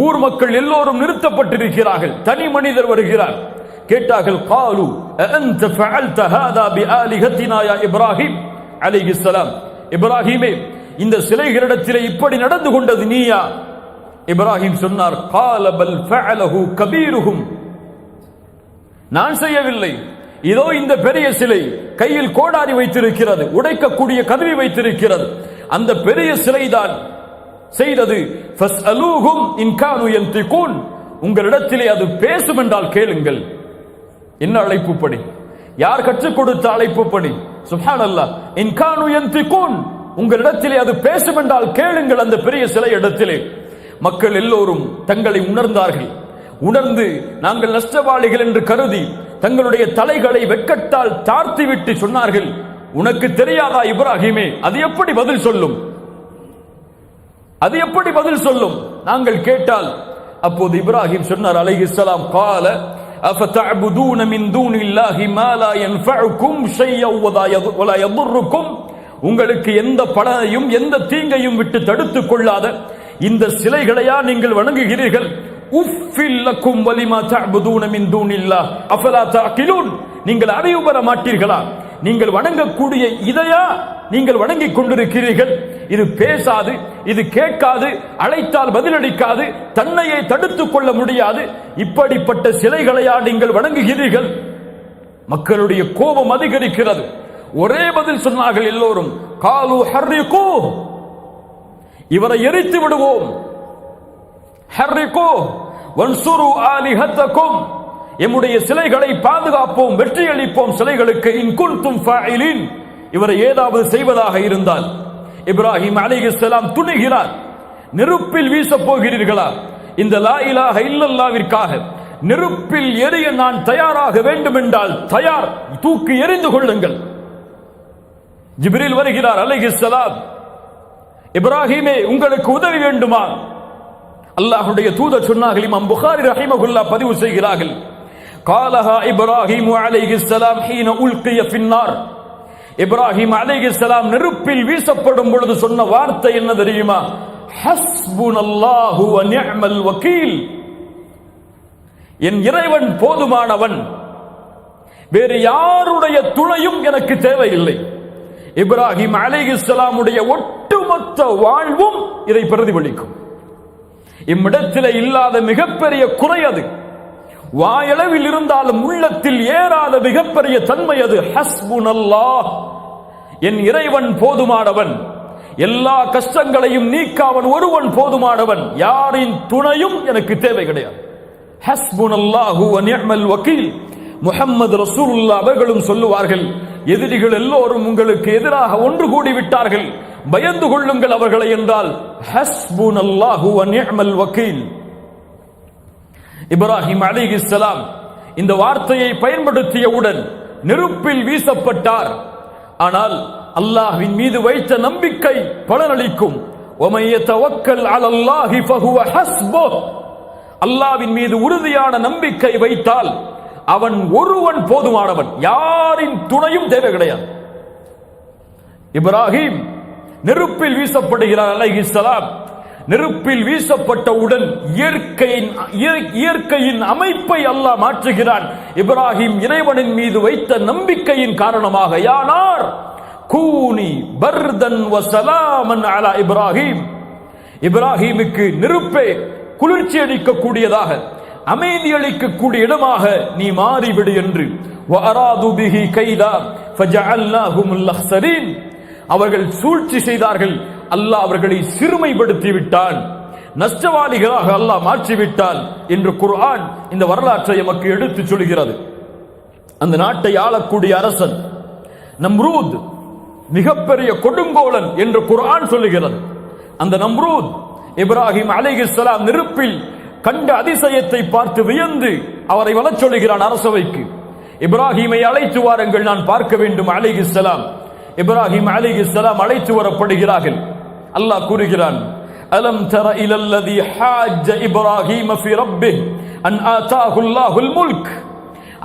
ஊர் மக்கள் எல்லோரும் நிறுத்தப்பட்டிருக்கிறார்கள். தனி மனிதர் வருகிறார். கேட்டார்கள், காலு அன்த ஃபஅல்த ஹாதா பிஆலிஹத்தினா யா இப்ராஹிம் அலைஹிஸ்ஸலாம், இப்ராஹிமே இந்த சிலைகளிடத்திலே இப்படி நடந்து கொண்டது நீயா? இப்ராஹிம் சொன்னார், கால பல் ஃபஅலஹு கபீருஹும், நான் செய்யவில்லை, இதோ இந்த பெரிய சிலை கையில் கோடாரி வைத்திருக்கிறது, உடைக்கக்கூடிய கருவி வைத்திருக்கிறது, அந்த பெரிய சிலைதான் செய்தது. ஃபஸ்அலூஹும் இன் கானூ யன்திகூன், உங்களிடத்திலே அது பேசும் என்றால் கேளுங்கள். என்ன அழைப்பு பணி? யார் கற்றுக் கொடுத்த அழைப்பு பணி? சுப்ஹானல்லாஹ். இன் கானூ யன்திகூன், உங்களிடத்திலே அது பேசும் என்றால் கேளுங்கள். அந்த பெரிய சிலை இடத்திலே மக்கள் எல்லோரும் தங்களை உணர்ந்தார்கள். உணர்ந்து நாங்கள் நஷ்டவாளிகள் என்று கருதி தங்களுடைய தலைகளை வெட்கத்தால் தாழ்த்திவிட்டு சொன்னார்கள், உனக்கு தெரியாதா இப்ராஹிமே, அது எப்படி பதில் சொல்லும்? அது எப்படி பதில் சொல்லும் நாங்கள் கேட்டால்? அப்போது இப்ராஹிம் சொன்னார் அலைஹிஸ்ஸலாம், قال افتعبدون من دون الله ما لا ينفعكم شيئا ولا يضركم, உங்களுக்கு எந்த பலனையும் எந்த தீங்கையும் விட்டு தடுத்துக் கொள்ளாத இந்த சிலைகளையா நீங்கள் வணங்குகிறீர்கள்? உஃபில் லக்கும் வலிமா தஅபுதூன மின் தூனில்லாஹ் அஃபலா தஅகிலூன், நீங்கள் அறிவு பெற மாட்டீர்களா? நீங்கள் வணங்கக்கூடிய இதையா நீங்கள் வணங்கிக் கொண்டிருக்கிறீர்கள்? இது பேசாது, இது கேட்காது, அழைத்தால் பதிலளிக்காது, தன்னையை தடுத்துக் கொள்ள முடியாது, இப்படிப்பட்ட சிலைகளையா நீங்கள் வணங்குகிறீர்கள்? மக்களுடைய கோபம் அதிகரிக்கிறது. ஒரே பதில் சொன்னார்கள் எல்லோரும், காலு ஹர்ரிகூ, இவரை எரித்து விடுவோம், ஹர்ரிகூ வன்சுரு ஆலிஹத்தக்கும், எம்முடைய சிலைகளை பாதுகாப்போம், வெற்றியளிப்போம் சிலைகளுக்கு, இன் குன்தும் ஃபாயிலின், இவரை ஏதாவது செய்வதாக இருந்தால். இப்ராஹிம் அலைஹிஸ்ஸலாம் துணிகிறார். நெருப்பில் வீசப் போகிறீர்களா? இந்த லா இலாஹ இல்லல்லாஹ்விற்காக நெருப்பில் எரிய நான் தயாராக வேண்டும் என்றால் தயார், தூக்கி எறிந்து கொள்ளுங்கள். ஜிப்ரீல் வருகிறார் அலைஹிஸ்ஸலாம், இப்ராஹிமே உங்களுக்கு உதவி வேண்டுமா? அல்லாஹ்வுடைய தூதர் சொன்னார்கள், இமாம் புகாரி ரஹிமஹுல்லாஹ் பதிவு செய்கிறார்கள், قالها இப்ராஹிம் அலைஹிஸ்ஸலாம் ஹீன உல்கிய ஃபின்னார், இப்ராஹிம் அலைஹிஸ்ஸலாம் நெருப்பில் வீசப்படும் பொழுது சொன்ன வார்த்தை என்ன தெரியுமா? ஹஸ்புனல்லாஹு வ நிஅமல் வக்கீல், என் இறைவன் போதுமானவன், வேறு யாருடைய துணையும் எனக்கு தேவையில்லை. இப்ராஹிம் அலைஹிஸ்ஸலாமுடைய ஒட்டுமொத்த வாழ்வும் இதை பிரதிபலிக்கும். இம்மிடத்தில் இல்லாத மிகப்பெரிய குறை அது. வாயளவில் இருந்தாலும் உள்ளத்தில் ஏறாத மிகப்பெரிய தன்மை அது. ஹஸ்புனல்லாஹ், என் இறைவன் போதுமானவன், எல்லா கஷ்டங்களையும் நீக்க அவன் ஒருவன் போதுமானவன், யாரின் துணையும் எனக்கு தேவை கிடையாது. ஹஸ்புனல்லாஹு வ நிஅமல் வக்கீல். முஹம்மது ரசூலுல்லாஹ் அவர்களும் சொல்லுவார்கள், எதிரிகள் எல்லோரும் உங்களுக்கு எதிராக ஒன்று கூடி விட்டார்கள், பயந்து கொள்ளுங்கள் அவர்களை என்றால் ஹஸ்புனல்லாஹு வ நிஅமல் வக்கீல். இப்ராஹிம் அலைஹிஸ்ஸலாம் இந்த வார்த்தையை பயன்படுத்தியவுடன் நெருப்பில் வீசப்பட்டார். ஆனால் அல்லாஹ்வின் மீது வைத்த நம்பிக்கை பலனளிக்கும். வமன் யதவக்கல் அலல்லாஹி ஃபஹுவ ஹஸ்புஹ், அல்லாஹ்வின் மீது உறுதியான நம்பிக்கை வைத்தால் அவன் ஒருவன் போதுமானவன், யாரின் துணையும் தேவை கிடையாது. இப்ராஹிம் நெருப்பில் வீசப்படுகிறார் அலைஹிஸ்ஸலாம். நெருப்பில் வீசப்பட்டவுடன் இயற்கையின் அமைப்பை அல்லாஹ் மாற்றுகிறான். இப்ராஹிம் இறைவனின் மீது வைத்த நம்பிக்கையின் காரணமாக, யானார் கூனி பர்தன் வ ஸலாமன் அலா இப்ராஹிம், இப்ராஹிமுக்கு நெருப்பே குளிர்ச்சி அளிக்கக்கூடியதாக, அமைதி அளிக்கக்கூடிய இடமாக நீ மாறிவிடு என்று. வ அராது பிஹி கைதா ஃபஜஅல்னாஹுமுல் அக்ஸரீன், அவர்கள் சூழ்ச்சி செய்தார்கள், அல்லாஹ் அவர்களை சிறுமைப்படுத்தி விட்டான், நஷ்டவாளிகளாக அல்லாஹ் மாற்றிவிட்டான் என்று குர்ஆன் இந்த வரலாற்றை எமக்கு எடுத்து சொல்கிறது. அந்த நாட்டை ஆளக்கூடிய அரசன் நம்ரூத் மிகப்பெரிய கொடுங்கோலன் என்று குர்ஆன் சொல்லுகிறது. அந்த நம்ரூத் இப்ராஹிம் அலைஹிஸ்ஸலாம் நெருப்பில் கண்ட அதிசயத்தை பார்த்து வியந்து அவரை வரச் சொல்லுகிறான் அரசவைக்கு. இப்ராஹீமை அழைத்து வாருங்கள், நான் பார்க்க வேண்டும் அலைஹிஸ்ஸலாம். இப்ராஹிம் அலைஹிஸ்ஸலாம் அழைத்து வரப்படுகிறார்கள். அல்லாஹ் கூறுகிறான், அலம் தர இலல்லதி ஹாஜ்ஜ இப்ராஹீம ஃபி ரப்பிஹ் அன் ஆதாஹு அல்லாஹுல் முல்க்.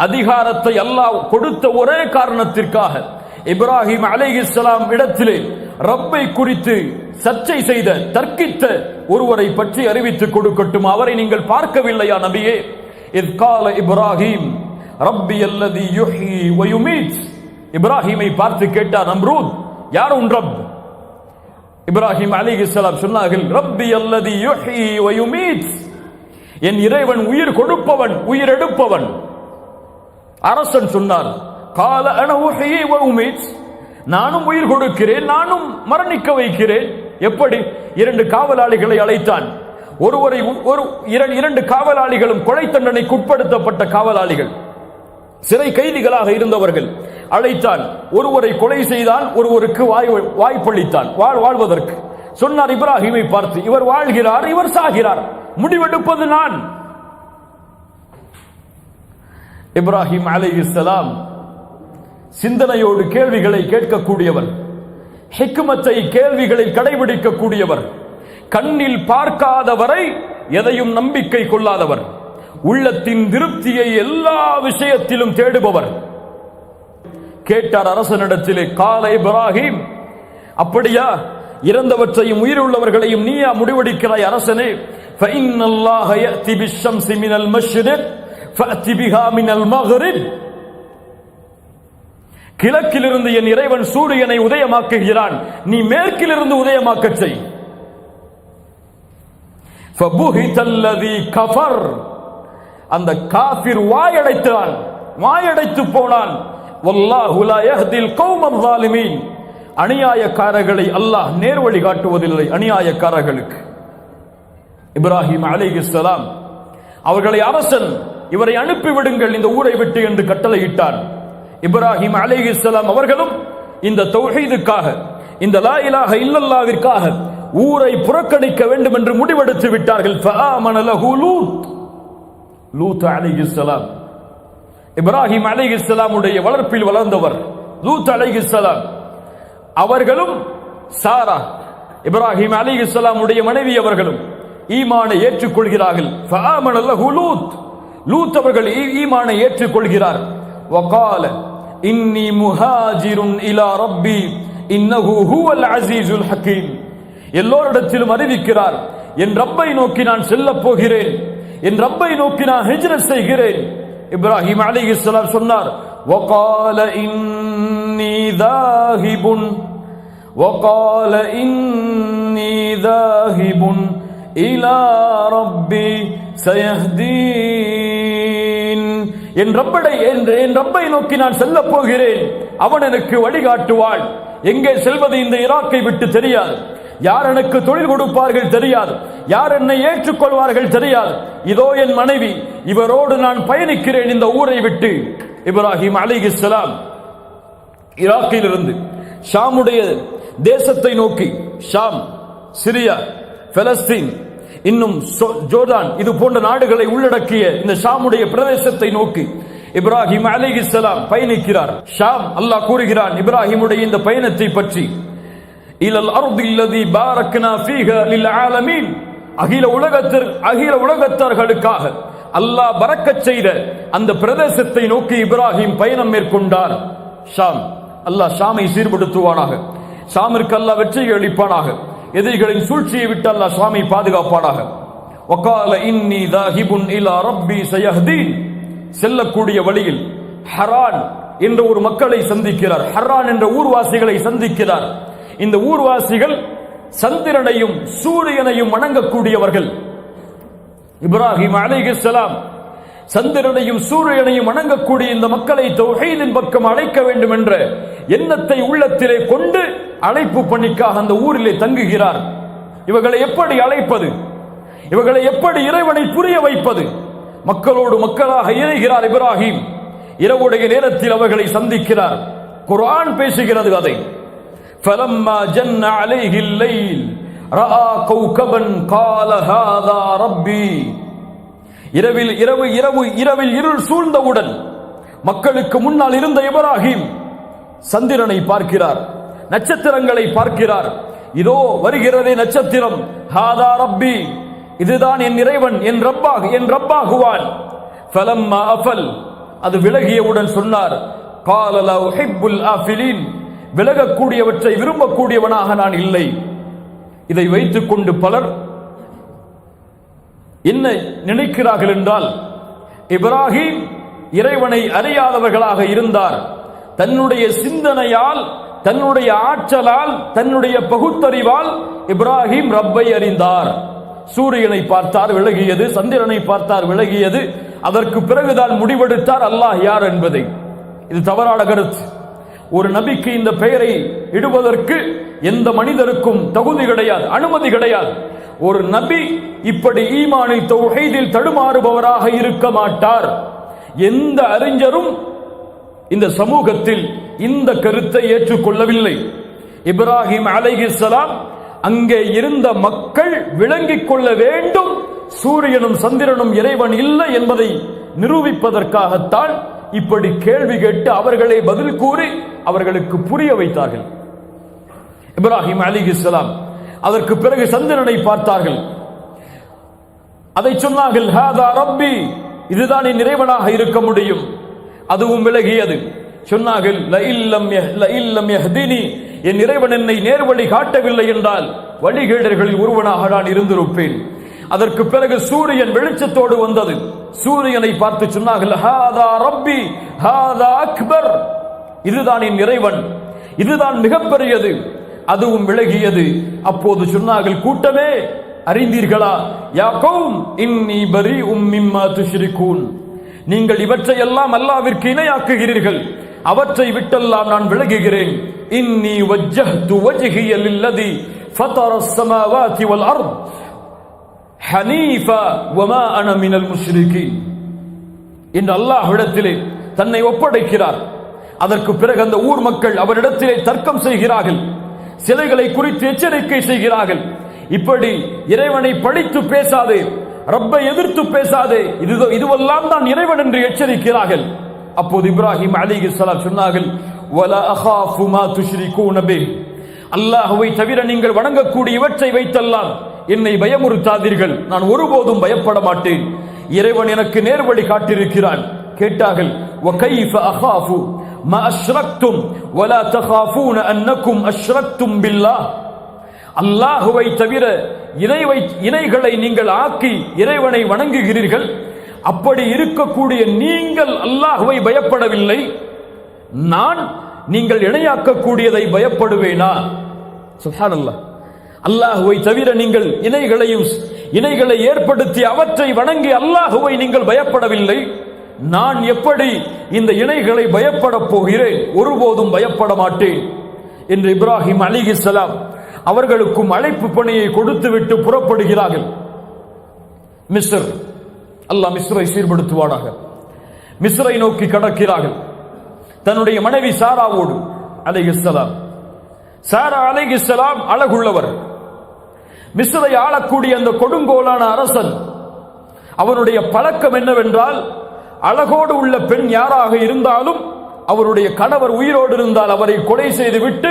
அதிகாரத்தை அல்லாஹ் கொடுத்த ஒரே காரணத்திற்காக இப்ராஹிம் அலைஹிஸ்ஸலாம் இடத்திலே ரப்பை குறித்து சர்ச்சை செய்த தர்க்கித்த ஒருவரை பற்றி அறிவித்துக் கொடுக்கட்டும். அவரை நீங்கள் பார்க்கவில்லையா நபியே? இத் கால இப்ராஹிம் ரப்பி அல்லதி யுஹ்யி வ யுமீத். இப்ராஹிமை பார்த்து கேட்டார் நம்ரூத், யார் உன் ரப்? இப்ராஹிம் அலைஹிஸ்ஸலாம் சொன்னார்கள், ரப்பி அல்லதி யுஹ்யி வ யுமீத், என் இறைவன் உயிர் கொடுப்பவன் உயிர் எடுப்பவன். அரசன் சொன்னார், கால அன உஹ்யி வ உமீத், நானும் உயிர் கொடுக்கிறேன் நானும் மரணிக்க வைக்கிறேன். எப்படி? இரண்டு காவலாளிகளை அழைத்தான். இரண்டு காவலாளிகளும் கொலை தண்டனைக்கு உட்படுத்தப்பட்ட காவலாளிகள், சிறை கைதிகளாக இருந்தவர்கள். அழைத்தான். ஒருவரை கொலை செய்தான், ஒருவருக்கு வாய்ப்பளித்தான் வாழ்வதற்கு. சொன்னார் இப்ராஹிமை பார்த்து, இவர் வாழ்கிறார் இவர் சாகிறார், முடிவெடுப்பது நான். இப்ராஹிம் அலைஹிஸ்ஸலாம் சிந்தனையோடு கேள்விகளை கேட்கக்கூடியவர், ஹிக்மத்தை கேள்விகளை கடைபிடிக்கக்கூடியவர், கண்ணில் பார்க்காதவரை எதையும் நம்பிக்கை கொள்ளாதவர், உள்ளத்தின் திருப்தியை எல்லா விஷயத்திலும் தேடுபவர். கேட்டார் அரசனிடத்திலே, கால இப்ராஹிம், அப்படியா? இறந்தவற்றையும் உயிருள்ளவர்களையும் நீயா முடிவெடுக்கிறாய் அரசனே? فإن الله يأتي بالشمس من المشرق فأتي بها من المغرب. கிழக்கிலிருந்து என் இறைவன் சூரியனை உதயமாக்குகிறான், நீ மேற்கிலிருந்து உதயமாக்கச் செய். فبهت الذي كفر. அந்த காஃபிர் வாயடைத்தான், வாயடைத்து போனான். வல்லாஹு லா யஹ்தில் கௌமல் ஸாலிமீன். அநியாயக்காரர்களை அல்லாஹ் நேர்வழி காட்டுவதில்லை அநியாயக்காரர்களுக்கு. இப்ராஹிம் அலைஹிஸ்ஸலாம் அவர்களை அரசன், இவரை அனுப்பிவிடுங்கள் இந்த ஊரை விட்டு என்று கட்டளையிட்டார். இப்ராஹிம் அலைஹிஸ்ஸலாம் அவர்களும் இந்த தௌஹீதுக்காக, இந்த லா இலாஹ இல்லல்லாஹ்விற்காக ஊரை புறக்கணிக்க வேண்டும் என்று முடிவெடுத்து விட்டார்கள். ஃபஆமன லஹு லூத் அலைஹிஸ்ஸலாம், இப்ராஹிம் அலைஹிஸ்ஸலாமுடைய வளர்ப்பில் வளர்ந்தவர் லூத் அலைஹிஸ்ஸலாம். அவர்களும் சாரா இப்ராஹிம் அலைஹிஸ்ஸலாமுடைய மனைவி அவர்களும் ஈமானை ஏற்றுக்கொள்கிறார்கள். ஃபஆமன லஹு லூத் அவர்கள் ஈமானை ஏற்றுக்கொள்கிறார். வகால இன்னி முஹாஜிருன் இலா ரப்பி இன்னஹு ஹுவல் அஸீஸுல் ஹகீம். எல்லோரிடத்திலும் அறிவிக்கிறார், என் ரப்பை நோக்கி நான் செல்லப் போகிறேன், என் ரப்பை நோக்கி நான் ஹிஜ்ரத் செய்கிறேன். இப்ராஹிம் அலைஹிஸ்ஸலாம் சொன்னார், வகால இன்னி தாஹிபுன் வகால இன்னி தாஹிபுன் இலா ரப்பி சயஹ்தீன். என் ரப்பை நோக்கி நான் செல்ல போகிறேன், அவன் எனக்கு வழிகாட்டுவான். எங்கே செல்வது இந்த ஈராக்கை விட்டு தெரியாது, யார் எனக்கு தொழில் கொடுப்பார்கள் தெரியாது, யார் என்னை ஏற்றுக்கொள்வார்கள் தெரியாது. இதோ என் மனைவி, இவரோடு நான் பயணிக்கிறேன் இந்த ஊரை விட்டு. இப்ராஹிம் அலைஹிஸ்ஸலாம் ஈராக்கிலிருந்து ஷாமுடைய தேசத்தை நோக்கி, ஷாம், சிரியா, பலஸ்தீன், இன்னும் ஜோர்டான், இது போன்ற நாடுகளை உள்ளடக்கிய இந்த ஷாமுடைய பிரதேசத்தை நோக்கி இப்ராஹிம் அலைஹிஸ்ஸலாம் பயணிக்கிறார். ஷாம், அல்லாஹ் கூறுகிறான் இப்ராஹிமுடைய இந்த பயணத்தை பற்றி, இலல் அர்தில்லதி பாரக்னா ஃபீஹா லில் ஆலமீன். அகில உலகத்தார்களுக்காக அல்லாஹ் பரக்கத் செய்த அந்த பிரதேசத்தை நோக்கி இப்ராஹிம் பயணம் மேற்கொண்டார். ஷாம், அல்லாஹ் ஷாமை சீர்படுத்துவானாக, ஷாமிற்கு அல்லாஹ் வெற்றியை அளிப்பானாக, எதிரிகளின் சூழ்ச்சியை விட்டு அல்லாஹ் ஷாமை பாதுகாப்பானாக. வகால இன்னி தாஹிபுன் இலா ரப்பி சயஹ்தீன். செல்லக்கூடிய வழியில் ஹரான் என்ற ஒரு மக்களை சந்திக்கிறார், ஹரான் என்ற ஊர்வாசிகளை சந்திக்கிறார். இந்த ஊர்வாசிகள் சந்திரனையும் சூரியனையும் வணங்கக்கூடியவர்கள். இப்ராஹிம் அலைஹிஸ்ஸலாம் சந்திரனையும் சூரியனையும் வணங்கக்கூடிய இந்த மக்களை தௌஹீதின் பக்கம் அழைக்க வேண்டும் என்ற எண்ணத்தை உள்ளத்திலே கொண்டு அழைப்பு பணிக்காக அந்த ஊரிலே தங்குகிறார். இவர்களை எப்படி அழைப்பது, இவர்களை எப்படி இறைவனை புரிய வைப்பது? மக்களோடு மக்களாக இணைகிறார் இப்ராஹிம். இரவுடைய நேரத்தில் அவர்களை சந்திக்கிறார். குர்ஆன் பேசுகிறது அதை. فَلَمَّا جَنَّ عَلَيْهِ اللَّيْلُ رَأَى كَوْكَبًا قَالَ هَذَا رَبِّي. இரவில் இருள் சூழ்ந்தவுடன் மக்களுக்கு முன்னால் இருந்த இப்ராஹிம் சந்திரனை பார்க்கிறார், நட்சத்திரங்களை பார்க்கிறார். இதோ வருகிறதே நட்சத்திரம், ஹாதா ரப்பி, இதுதான் என் இறைவன், என் ரப்பாகுவான். ஃபலம்மா அஃபல், அது விலகியவுடன் சொன்னார், கால லா உஹிப்புல் ஆஃபிலீன், விலகக்கூடியவற்றை விரும்பக்கூடியவனாக நான் இல்லை. இதை வைத்துக் கொண்டு பலர் என்ன நினைக்கிறார்கள் என்றால், இப்ராஹிம் இறைவனை அறியாதவர்களாக இருந்தார். தன்னுடைய சிந்தனையால், தன்னுடைய ஆற்றலால், தன்னுடைய பகுத்தறிவால் இப்ராஹிம் ரப்பை அறிந்தார். சூரியனை பார்த்தார், விலகியது. சந்திரனை பார்த்தார், விலகியது. அதற்கு பிறகுதான் முடிவெடுத்தார் அல்லாஹ் யார் என்பதை. இது தவறான கருத்து. ஒரு நபிக்கு இந்த பெயரை இடுவதற்கு எந்த மனிதருக்கும் தகுதி கிடையாது, அனுமதி கிடையாது. ஒரு நபி இப்படி ஈமானில் தௌஹீதில் தடுமாறுபவராக இருக்க மாட்டார். எந்த அறிஞரும் இந்த சமூகத்தில் இந்த கருத்தை ஏற்றுக்கொள்ளவில்லை. இப்ராஹிம் அலைஹிஸ்ஸலாம் அங்கே இருந்த மக்கள் விளங்கிக் கொள்ள வேண்டும், சூரியனும் சந்திரனும் இறைவன் இல்லை என்பதை நிரூபிப்பதற்காகத்தான் இப்படி கேள்வி கேட்டு அவர்களை பதில் கூறி அவர்களுக்கு புரிய வைத்தார்கள். இப்ராஹிம் அலைஹிஸ்ஸலாம் அதற்கு பிறகு சந்திரனை பார்த்தார்கள். அதை சொன்னார்கள், ஹாதா ரப்பி, இதுதான் என் இறைவனாக இருக்க முடியும். அதுவும் விலகியது. சொன்னார்கள், லஇல்லம் யஹ்தினி, என் இறைவன் என்னை நேர்வழி காட்டவில்லை என்றால் வழிகேடர்களில் ஒருவனாக நான் இருந்திருப்பேன். அதற்கு பிறகு சூரியன் வெளிச்சத்தோடு வந்தது. சூரியனை பார்த்து சொன்னார்கள், ஹாதா ரப்பி ஹாதா அக்பர், இதுதான் என் இறைவன், இதுதான் மிகப்பெரியது. அதுவும் விலகியது. அப்போது சொன்னார்கள், கூட்டமே அறிந்தீர்களா, யா கௌம் இன்னி பரீஉம் மிம்மா துஷ்ரிகூன், நீங்கள் இவற்றையெல்லாம் அல்லாஹ்விற்கு இணையாக்குகிறீர்கள், அவற்றை விட்டெல்லாம் நான் விலகுகிறேன். இன்னி வஜ்ஜஹ்து வஜ்ஹிய லில்லதி ஃபதரஸ் ஸமாவாதி வல் அர்த் ஹனீஃபா வமா அன மினல் முஷ்ரிகீன் என்று அல்லாஹ்விடத்திலே தன்னை ஒப்படைக்கிறார். அதற்கு பிறகு அந்த ஊர் மக்கள் அவரிடத்திலே தர்க்கம் செய்கிறார்கள், சிலைகளை குறித்து எச்சரிக்கை செய்கிறார்கள். இப்படி இறைவனை பழித்து பேசாதே, ரப்பை எதிர்த்து பேசாதே, இதுவெல்லாம் தான் இறைவன் என்று எச்சரிக்கிறார்கள். அப்போது இப்ராஹிம் அலைஹிஸ்ஸலாம் சொன்னார்கள், வலா அகாஃபு மா துஷ்ரிகூன பிஹ், அல்லாஹ்வை தவிர நீங்கள் வணங்கக்கூடிய இவற்றை வைத்தெல்லாம் என்னை பயமுறுத்தாதீர்கள், நான் ஒருபோதும் பயப்பட மாட்டேன். இறைவன் எனக்கு நேர்வழி காட்டியிருக்கிறான். கேட்டார்கள், வகைஃப அகாஃபு மா அஷ்ரக்தும் வலா தகாஃபூன அன்னக்கும் அஷ்ரக்தும் பில்லாஹ், அல்லாஹ்வை தவிர இணைகளை நீங்கள் ஆக்கி இறைவனை வணங்குகிறீர்கள். அப்படி இருக்கக்கூடிய நீங்கள் அல்லாஹ்வை பயப்படவில்லை, நான் நீங்கள் இணையாக்கக்கூடியதை பயப்படுவேனா? சுப்ஹானல்லாஹ். அல்லாஹ்வை தவிர நீங்கள் இணைகளை ஏற்படுத்தி அவற்றை வணங்கி அல்லாஹ்வை நீங்கள் பயப்படவில்லை, நான் எப்படி இந்த இணைகளை பயப்பட போகிறேன்? ஒருபோதும் பயப்பட மாட்டேன் என்று இப்ராஹிம் அலைஹிஸ்ஸலாம் அவர்களுக்கும் அழைப்பு பணியை கொடுத்துவிட்டு புறப்படுகிறார்கள். மிஸ்ர், அல்லாஹ் மிஸ்ரை சீர்படுத்துவானாக, மிஸ்ரை நோக்கி கடக்கிறார்கள். தன்னுடைய மனைவி சாராவோடு அலைஹிஸ்ஸலாம். சாரா அலைஹிஸ்ஸலாம் அழகுள்ளவர். மிஸ்ரை ஆளக்கூடிய அந்த கொடுங்கோலான அரசன், அவனுடைய பழக்கம் என்னவென்றால், அழகோடு உள்ள பெண் யாராக இருந்தாலும் அவருடைய கணவர் உயிரோடு இருந்தால் அவரை கொலை செய்து விட்டு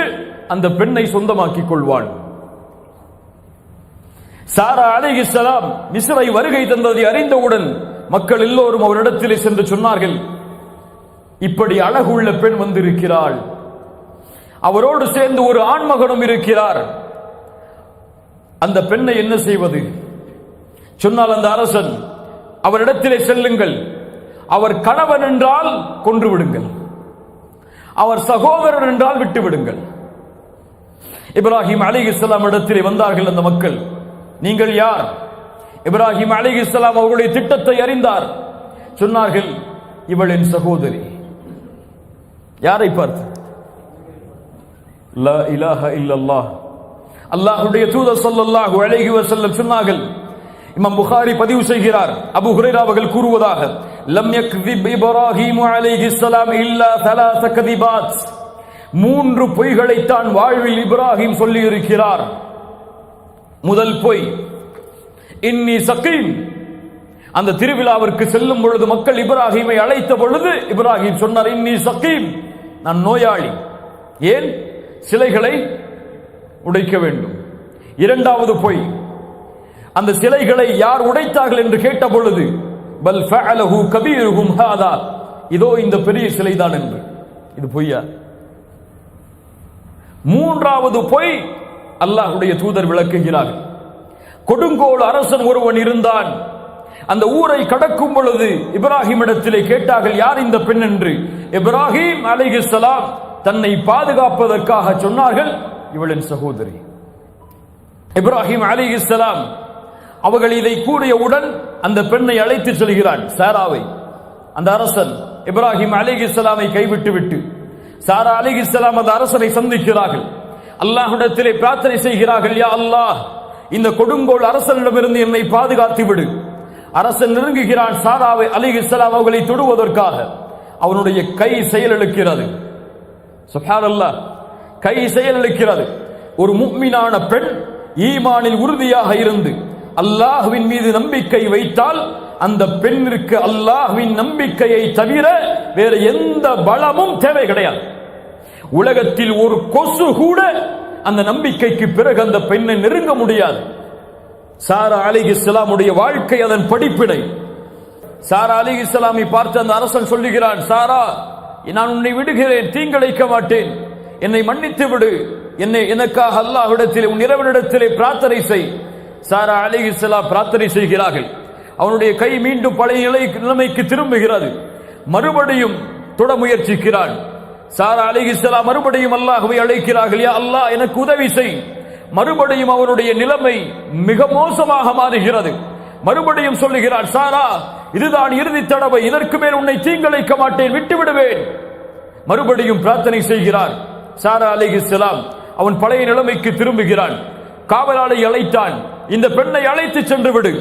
அந்த பெண்ணை சொந்தமாக்கிக் கொள்வாள். சாரா அலைஹிஸ்ஸலாம் மிஸ்ரை வருகை தந்ததை அறிந்தவுடன் மக்கள் எல்லோரும் அவரிடத்திலே சென்று சொன்னார்கள், இப்படி அழகுள்ள பெண் வந்திருக்கிறாள், அவரோடு சேர்ந்து ஒரு ஆண்மகனும் இருக்கிறார், அந்த பெண்ணை என்ன செய்வது? சொன்னால் அந்த அரசன், அவரிடத்திலே செல்லுங்கள், அவர் கணவன் என்றால் கொன்று விடுங்கள், அவர் சகோதரன் என்றால் விட்டு விடுங்கள். இப்ராஹிம் அலைஹிஸ்ஸலாம் இடத்திலே வந்தார்கள் அந்த மக்கள். நீங்கள் யார்? இப்ராஹிம் அலைஹிஸ்ஸலாம் அவர்களுடைய திட்டத்தை அறிந்தார். சொன்னார்கள், இவள் என் சகோதரி. யாரை பார்த்து? லா இலாஹ இல்லல்லாஹ், அல்லாஹ்வுடைய தூதர் ஸல்லல்லாஹு அலைஹி வஸல்லம் சொன்னார்கள். இமாம் புகாரி பதிவு செய்கிறார், அபூ ஹுரைரா அவர்கள் கூறுவதாக, லம் யக்திப் இப்ராஹீம் அலைஹிஸ்ஸலாம் இல்லா ثلاث கதிபாத், 3 பொய்களைத்தான் வாழ்வில் இப்ராஹிம் சொல்லி இருக்கிறார். முதல் பொய், இன்னி சகீம், அந்த திருவிழாவிற்கு செல்லும் பொழுது மக்கள் இப்ராஹிமை அழைத்த பொழுது இப்ராஹிம் சொன்னார், இன்னி சகீம், நான் நோயாளி. ஏன்? சிலைகளை உடைக்க வேண்டும். இரண்டாவது பொய், அந்த சிலைகளை யார் உடைத்தார்கள் என்று கேட்ட பொழுது பல் ஃபஅலஹு கபீருஹும் ஹாதா, இதோ இந்த பெரிய சிலைதான் என்று. இது பொய்யா? மூன்றாவது பொய் அல்லாஹ்வுடைய தூதர் விளக்குகிறார்கள். கொடுங்கோல் அரசன் ஒருவன் இருந்தான். அந்த ஊரை கடக்கும் பொழுது இப்ராஹிம் இடத்திலே கேட்டார்கள், யார் இந்த பெண் என்று. இப்ராஹிம் அலைஹிஸ்ஸலாம் தன்னை பாதுகாப்பதற்காக சொன்னார்கள், இவளின் சகோதரி. இப்ராஹிம் அலைஹிஸ்ஸலாம் அவர்கள் இதை கூறியவுடன் அந்த பெண்ணை அழைத்து செல்கிறான், சாராவை. அந்த அரசன் இப்ராஹிம் அலைஹிஸ்ஸலாமை கைவிட்டு விட்டு சாரா அலைஹிஸ்ஸலாம் அந்த அரசனை சந்திக்கிறார்கள். அல்லாஹ்விடத்திலே பிரார்த்தனை செய்கிறார்கள், யா அல்லாஹ், இந்த கொடுங்கோல் அரசனிடமிருந்து என்னை பாதுகாத்து விடு. அரசன் நெருங்குகிறான் சாராவை அலைஹிஸ்ஸலாம் அவர்களை தொடுவதற்காக. அவனுடைய கை செயலிழக்கிறது. சுப்ஹானல்லாஹ், கை செயலிழக்கிறது. ஒரு முஃமினான பெண் ஈமானில் உறுதியாக இருந்து அல்லாஹ்வின் மீது நம்பிக்கை வைத்தால் அந்த பெண்ணிற்கு அல்லாஹ்வின் நம்பிக்கையை தவிர வேறு எந்த பலமும் தேவை கிடையாது. உலகத்தில் ஒரு கொசு கூட அந்த நம்பிக்கைக்கு பிறகு அந்த பெண்ணை நெருங்க முடியாது. சாரா அலைஹிஸ்ஸலாமுடைய வாழ்க்கை அதன் படிப்பினை. சாரா அலைஹிஸ்ஸலாமை பார்த்து அந்த அரசன் சொல்லுகிறான், சாரா, நான் உன்னை விடுகிறேன், தீங்கிழைக்க மாட்டேன், என்னை மன்னித்து விடு, எனக்காக அல்லாஹ்விடத்திலே உன் இறைவனிடத்திலே பிரார்த்தனை செய். சாரா அலைஹிஸ்ஸலாம் பிரார்த்தனை செய்கிறார்கள். அவனுடைய கை மீண்டும் பழைய நிலைமைக்கு திரும்புகிறது. மறுபடியும் தொட முயற்சிக்கிறான். சாரா அலைஹிஸ்ஸலாம் மறுபடியும் அல்லாஹ்வை அழைக்கிறார்கள், யா அல்லாஹ், எனக்கு உதவி செய். மறுபடியும் அவனுடைய நிலைமை மிக மோசமாக மாறுகிறது. மறுபடியும் சொல்லுகிறான், சாரா, இதுதான் இறுதி தடவை, இதற்கு மேல் உன்னை தீங்கிழைக்க மாட்டேன், விட்டு விடுவேன். மறுபடியும் பிரார்த்தனை செய்கிறார். சாரா அலைஹிஸ்ஸலாம் அவன் பழைய நிலைமைக்கு திரும்புகிறான். காவலாளை அழைத்தான், இந்த பெண்ணை அழைத்து சென்று விடு.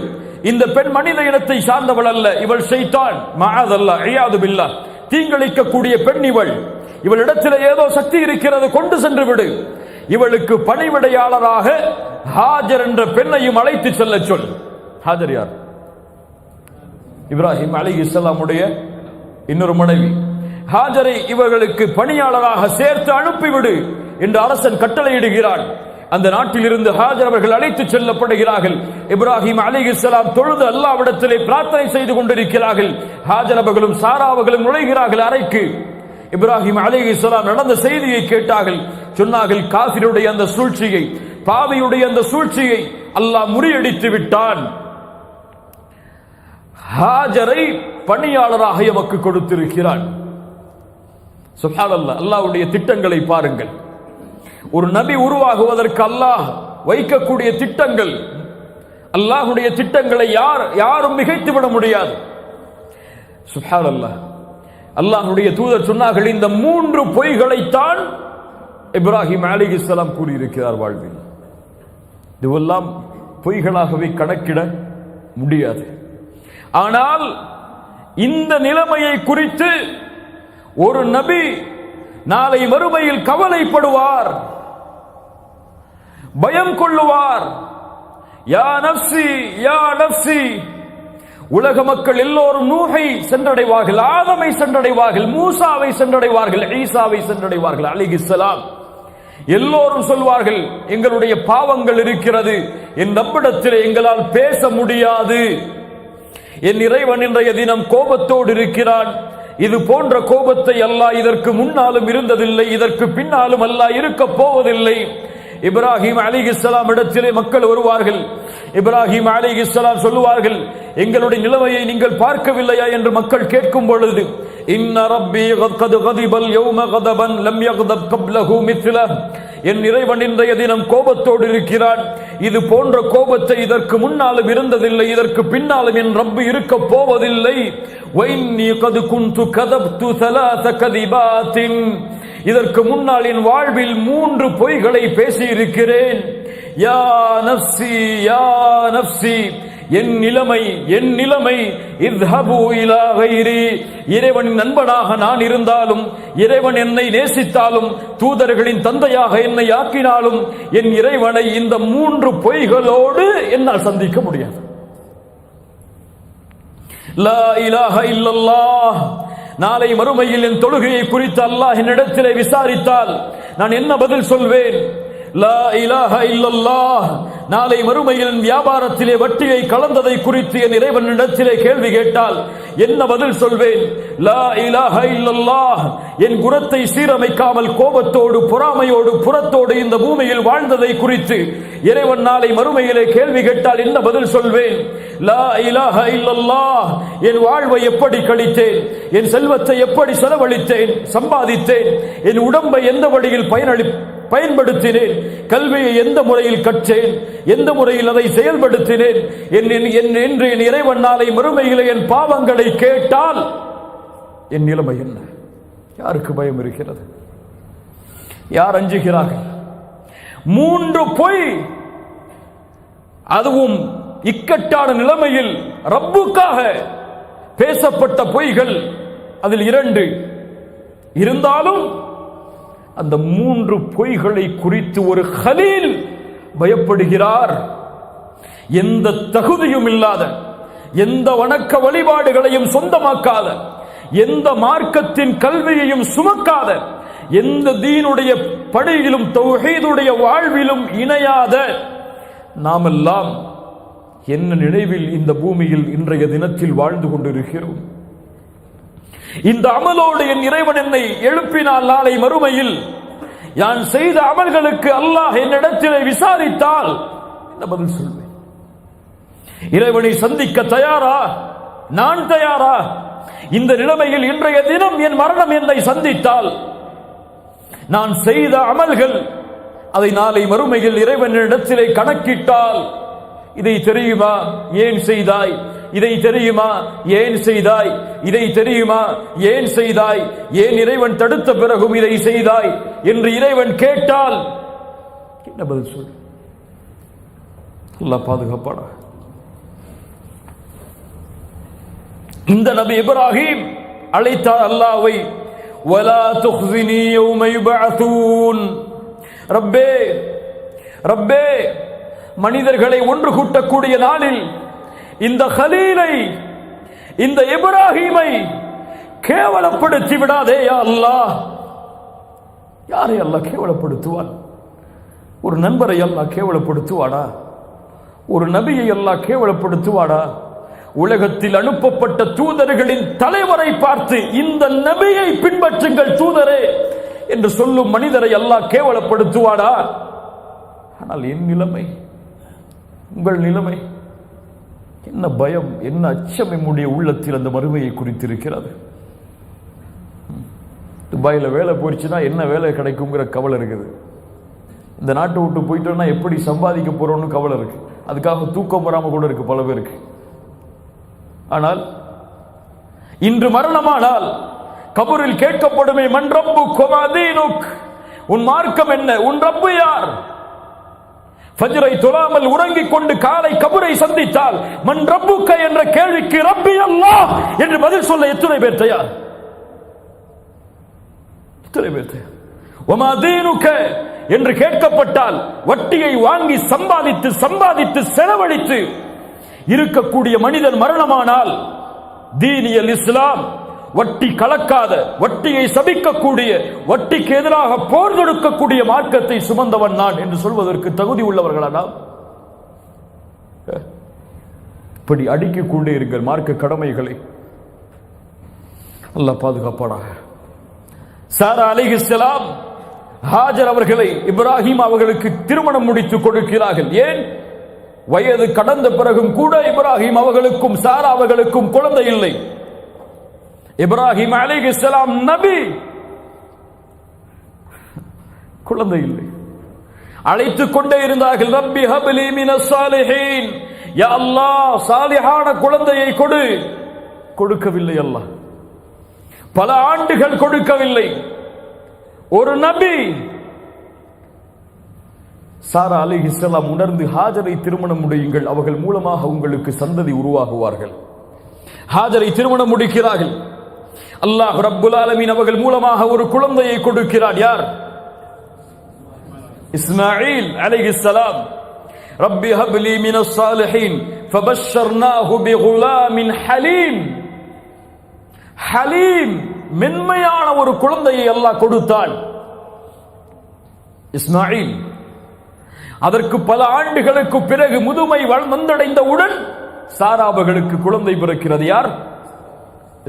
இந்த பெண் மனித இனத்தை சார்ந்தவள் அல்ல, இவள் ஷைத்தான், மஅதல்லாஹ், இயாது பில்லாஹ், தீங்கிழைக்கக்கூடிய பெண் இவள். இவளிடத்தில் ஏதோ சக்தி இருக்கிறது, கொண்டு சென்று விடு. இவளுக்கு பணிவிடையாளராக ஹாஜர் என்ற பெண்ணையும் அழைத்து செல்ல சொல். ஹாஜர் யார்? இப்ராஹிம் அலைஹிஸ்ஸலாமுடைய இன்னொரு மனைவி. ஹாஜரை இவர்களுக்கு பணியாளராக சேர்த்து அனுப்பிவிடு என்று அரசன் கட்டளையிடுகிறான். அந்த நாட்டில் இருந்து ஹாஜர் அவர்கள் அழைத்து செல்லப்படுகிறார்கள். இப்ராஹிம் அலைஹிஸ்ஸலாம் தொழுது அல்லாஹ்விடத்திலே பிரார்த்தனை செய்து கொண்டிருக்கிறார்கள். ஹாஜர் அவர்களும் சாரா அவர்களும் நுழைகிறார்கள் அறைக்கு. இப்ராஹிம் அலைஹிஸ்ஸலாம் நடந்த செய்தியை கேட்டார்கள். சொன்னார்கள், காஃபிருடைய அந்த சூழ்ச்சியை, பாவியுடைய அந்த சூழ்ச்சியை அல்லாஹ் முறியடித்து விட்டான். ஹாஜரை பணியாளராக எமக்கு கொடுத்திருக்கிறான். சுப்ஹானல்லாஹ், அல்லாஹ்வுடைய திட்டங்களை பாருங்கள். ஒரு நபி உருவாகுவதற்கு அல்லாஹ் வைக்கக்கூடிய திட்டங்கள், அல்லாஹ்வுடைய திட்டங்களை யாரும் மிகைத்து விட முடியாது. சுப்ஹானல்லாஹ், அல்லாஹ்வுடைய தூதர் சொன்னார்கள், இந்த மூன்று பொய்களைத்தான் இப்ராஹிம் அலைஹிஸ்ஸலாம் கூறியிருக்கிறார் வாழ்வில். இதுவெல்லாம் பொய்களாகவே கணக்கிட முடியாது. ஆனால் இந்த நிலைமையை குறித்து ஒரு நபி நாளை மறுமையில் கவலைப்படுவார், பயம் கொள்ளுவார். யா நஃப்ஸி யா நஃப்ஸி. உலக மக்கள் எல்லோரும் நூஹை சென்றடைவார்கள், ஆதமை சென்றடைவார்கள், மூசாவை சென்றடைவார்கள், ஈசாவை சென்றடைவார்கள் அலைஹிஸ்ஸலாம். எல்லோரும் சொல்வார்கள், எங்களுடைய பாவங்கள் இருக்கிறது, என் ரப்பிடத்திலே எங்களால் பேச முடியாது. என் இறைவன் இன்றைய தினம் கோபத்தோடு இருக்கிறான். இது போன்ற கோபத்தை அல்லாஹ் இதற்கு முன்னாலும் இருந்ததில்லை, இதற்கு பின்னாலும் அல்லாஹ் இருக்க போவதில்லை. இப்ராஹிம் அலைஹிஸ்ஸலாம் இடத்திலே மக்கள் வருவார்கள். இப்ராஹிம் அலைஹிஸ்ஸலாம் சொல்லுவார்கள், எங்களுடைய நிலைமையை நீங்கள் பார்க்கவில்லையா என்று மக்கள் கேட்கும் பொழுது, இன்ன ரப்பி கத் கதிபல் யௌம கதபன் லம் யக்தப் கப்லஹு மித்லஹ். என் இறைவன் இன்றைய தினம் கோபத்தோடு இருக்கிறான். இது போன்ற கோபத்தை இதற்கு முன்னாலும் இருந்ததில்லை, இதற்கு பின்னாலும் என் ரப்பு இருக்க போவதில்லை. வைன்னி கத் குன்து கதப்து ஸலாஸ கதிபாத்தின். இதற்கு முன்னால் என் வாழ்வில் 3 பொய்களை பேசி இருக்கிறேன். யா நஃப்ஸி யா நஃப்ஸி, என் நிலைமை இத்ஹபு இலா கைரி. இறைவனின் நண்பனாக நான் இருந்தாலும், இறைவன் என்னை நேசித்தாலும், தூதர்களின் தந்தையாக என்னை ஆக்கினாலும், என் இறைவனை இந்த 3 பொய்களோடு என்னால் சந்திக்க முடியாது. லா இலாஹ இல்லல்லாஹ். நாளை மறுமையில் என் தொழுகையை குறித்து அல்லாஹ் என்னிடத்திலே விசாரித்தால் நான் என்ன பதில் சொல்வேன்? லா இலாஹ இல்லல்லாஹ். நாளை மறுமையில் வியாபாரத்திலே வட்டியை கலந்ததை குறித்து என் இறைவனிடத்திலே கேள்வி கேட்டால் என்ன பதில் சொல்வேன்? லா இலாஹ இல்லல்லாஹ். என் குணத்தை சீரமைக்காமல் கோபத்தோடு பொறாமையோடு புறத்தோடு இந்த பூமியில் வாழ்ந்ததை குறித்து இறைவன் நாளை மறுமையிலே கேள்வி கேட்டால் என்ன பதில் சொல்வேன்? லா இலாஹ இல்லல்லாஹ். என் வாழ்வை எப்படி கழித்தேன், என் செல்வத்தை எப்படி செலவழித்தேன், சம்பாதித்தேன், என் உடம்பை எந்த வழியில் பயன்படுத்தினேன், கல்வியை எந்த முறையில் கற்றேன், எந்த முறையில் அதை செயல்படுத்தினேன் என்று என் இறைவன் நாளை மறுமையிலே என் பாவங்களை கேட்டால் என் நிலைமை என்ன? யாருக்கு பயம் இருக்கிறது? யார் அஞ்சுகிறார்கள்? 3 பொய், அதுவும் இக்கட்டான நிலைமையில் ரப்புக்காக பேசப்பட்ட பொய்கள், அதில் 2 இருந்தாலும் அந்த 3 பொய்களை குறித்து ஒரு கலீல் பயப்படுகிறார். எந்த தகுதியும் இல்லாத, எந்த வணக்க வழிபாடுகளையும் சொந்தமாக்காத, எந்த மார்க்கத்தின் கல்வியையும் சுமக்காத, எந்த தீனுடைய படியிலும் தௌஹீதுடைய வாழ்விலும் இணையாத நாமெல்லாம் என்ன நினைவில் இந்த பூமியில் இன்றைய தினத்தில் வாழ்ந்து கொண்டிருக்கிறோம்? இந்த அமலோடு என் இறைவன் என்னை எழுப்பினால் நாளை மறுமையில் நான் செய்த அமல்களுக்கு அல்லாஹ் என்னிடத்திலே விசாரித்தால் என்ன பதில் சொல்வேன்? இறைவனை சந்திக்க தயாரா? நான் தயாரா? இந்த நிலைமையில் இன்றைய தினம் என் மரணம் என்னை சந்தித்தால் நான் செய்த அமல்கள் அதை நாளை மறுமையில் இறைவனிடத்திலே கணக்கிட்டால், இதை தெரியுமா ஏன் செய்தாய், இதை தெரியுமா ஏன் செய்தாய், இதை தெரியுமா ஏன் செய்தாய், ஏன் இறைவன் தடுத்த பிறகும் இதை செய்தாய் என்று இறைவன் கேட்டால் என்ன பதில் சொல்? அல்லாஹ் பாதுகாப்பானா? இந்த நபி இப்ராஹிம் அழைத்தார் அல்லாஹ்வை, வலா துக்ஸினி யௌம யுபஅஸூன். ரப்பே ரப்பே, மனிதர்களை ஒன்று கூட்டக்கூடிய நாளில் இந்த கலீலை, இந்த இப்ராஹீமை கேவலப்படுத்தி விடாதே யா அல்லாஹ். யாரை அல்லாஹ் கேவலப்படுத்துவான்? ஒரு நண்பரை அல்லாஹ் கேவலப்படுத்துவாடா? ஒரு நபியை அல்லாஹ் கேவலப்படுத்துவாடா? உலகத்தில் அனுப்பப்பட்ட தூதர்களின் தலைவரை பார்த்து இந்த நபியை பின்பற்றுங்கள் தூதரே என்று சொல்லும் மனிதரை அல்லாஹ் கேவலப்படுத்துவாடா? ஆனால் என் நிலைமை, உங்கள் நிலைமை என்ன? பயம், என்ன அச்சம் நம்முடைய உள்ளத்தில் அந்த மறுமையை குறித்திருக்கிறது. துபாயில் வேலை போயிடுச்சுன்னா என்ன வேலை கிடைக்குங்கிற கவலை இருக்குது. இந்த நாட்டை விட்டு போயிட்டோம்னா எப்படி சம்பாதிக்க போறோம்னு கவலை இருக்கு. அதுக்காக தூக்கம் வராம கூட இருக்கு பல பேருக்கு. ஆனால் இன்று மரணமானால் கபரில் கேட்கப்படுமே, மன் ரப்புக் வமா தீனுக், உன் மார்க்கம் என்ன, உன் ரப்பு யார்? ஃபஜ்ரை தொழாமல் உறங்கிக் கொண்டு காலை கபரை சந்தித்தால் மன் ரப்புக்க என்ற கேள்விக்கு ரப்பி அல்லாஹ் என்று பதில் சொல்ல எத்தனை பேர் தயார்? எத்தனை பேர் தயார்? வமா தீனுக்க என்று கேட்கப்பட்டால் வட்டியை வாங்கி சம்பாதித்து சம்பாதித்து செலவழித்து இருக்கக்கூடிய மனிதன் மரணமானால் தீனியல் இஸ்லாம், வட்டி கலக்காத, வட்டியை சபிக்கக்கூடிய, வட்டிக்கு எதிராக போர் தொடுக்கக்கூடிய மார்க்கத்தை சுமந்தவன் நான் என்று சொல்வதற்கு தகுதி உள்ளவர்களா நாம்? இப்படி அடுக்கிக் கொண்டே இருங்கள் மார்க்க கடமைகளை. அல்லாஹ் பாதுகாப்பானாக. சாரா அலைஹிஸ்ஸலாம் ஹாஜர் அவர்களை இப்ராஹிம் அவர்களுக்கு திருமணம் முடித்து கொடுக்கிறார்கள். ஏன்? வயது கடந்த பிறகும் கூட இப்ராஹிம் அவர்களுக்கும் சாரா அவர்களுக்கும் குழந்தை இல்லை. இப்ராஹிம் அலைஹிஸ்ஸலாம் நபி, குழந்தை இல்லை. அழைத்துக் கொண்டே இருந்தார்கள், ரப்பி ஹப்லி மினஸ் சாலிஹீன், யா அல்லாஹ் சாலிஹான குழந்தையை கொடு. கொடுக்கவில்லை அல்லாஹ். பல ஆண்டுகள் கொடுக்கவில்லை. ஒரு நபி சாரா அலைஹிஸ்ஸலாம் உணர்ந்து ஹாஜரை திருமணம் முடியுங்கள், அவர்கள் மூலமாக உங்களுக்கு சந்ததி உருவாகுவார்கள். ஹாஜரை திருமணம் முடிக்கிறார்கள். அல்லாஹ் ரப்புல் ஆலமீன் அவர்கள் மூலமாக ஒரு குழந்தையை கொடுக்கிறார். யார்? இஸ்மாயில் அலைஹிஸ்ஸலாம். ரப்பி ஹப்லி மினஸ் சாலிஹீன் ஃபபஷர்னாஹு பிகுலாமின் ஹலீம். ஹலீம், மென்மையான ஒரு குழந்தையை அல்லாஹ் கொடுத்தான். இஸ்மாயில் அதற்கு பல ஆண்டுகளுக்கு பிறகு முதுமை வந்தடைந்தவுடன் சாராபர்களுக்கு குழந்தை பிறக்கிறது. யார்?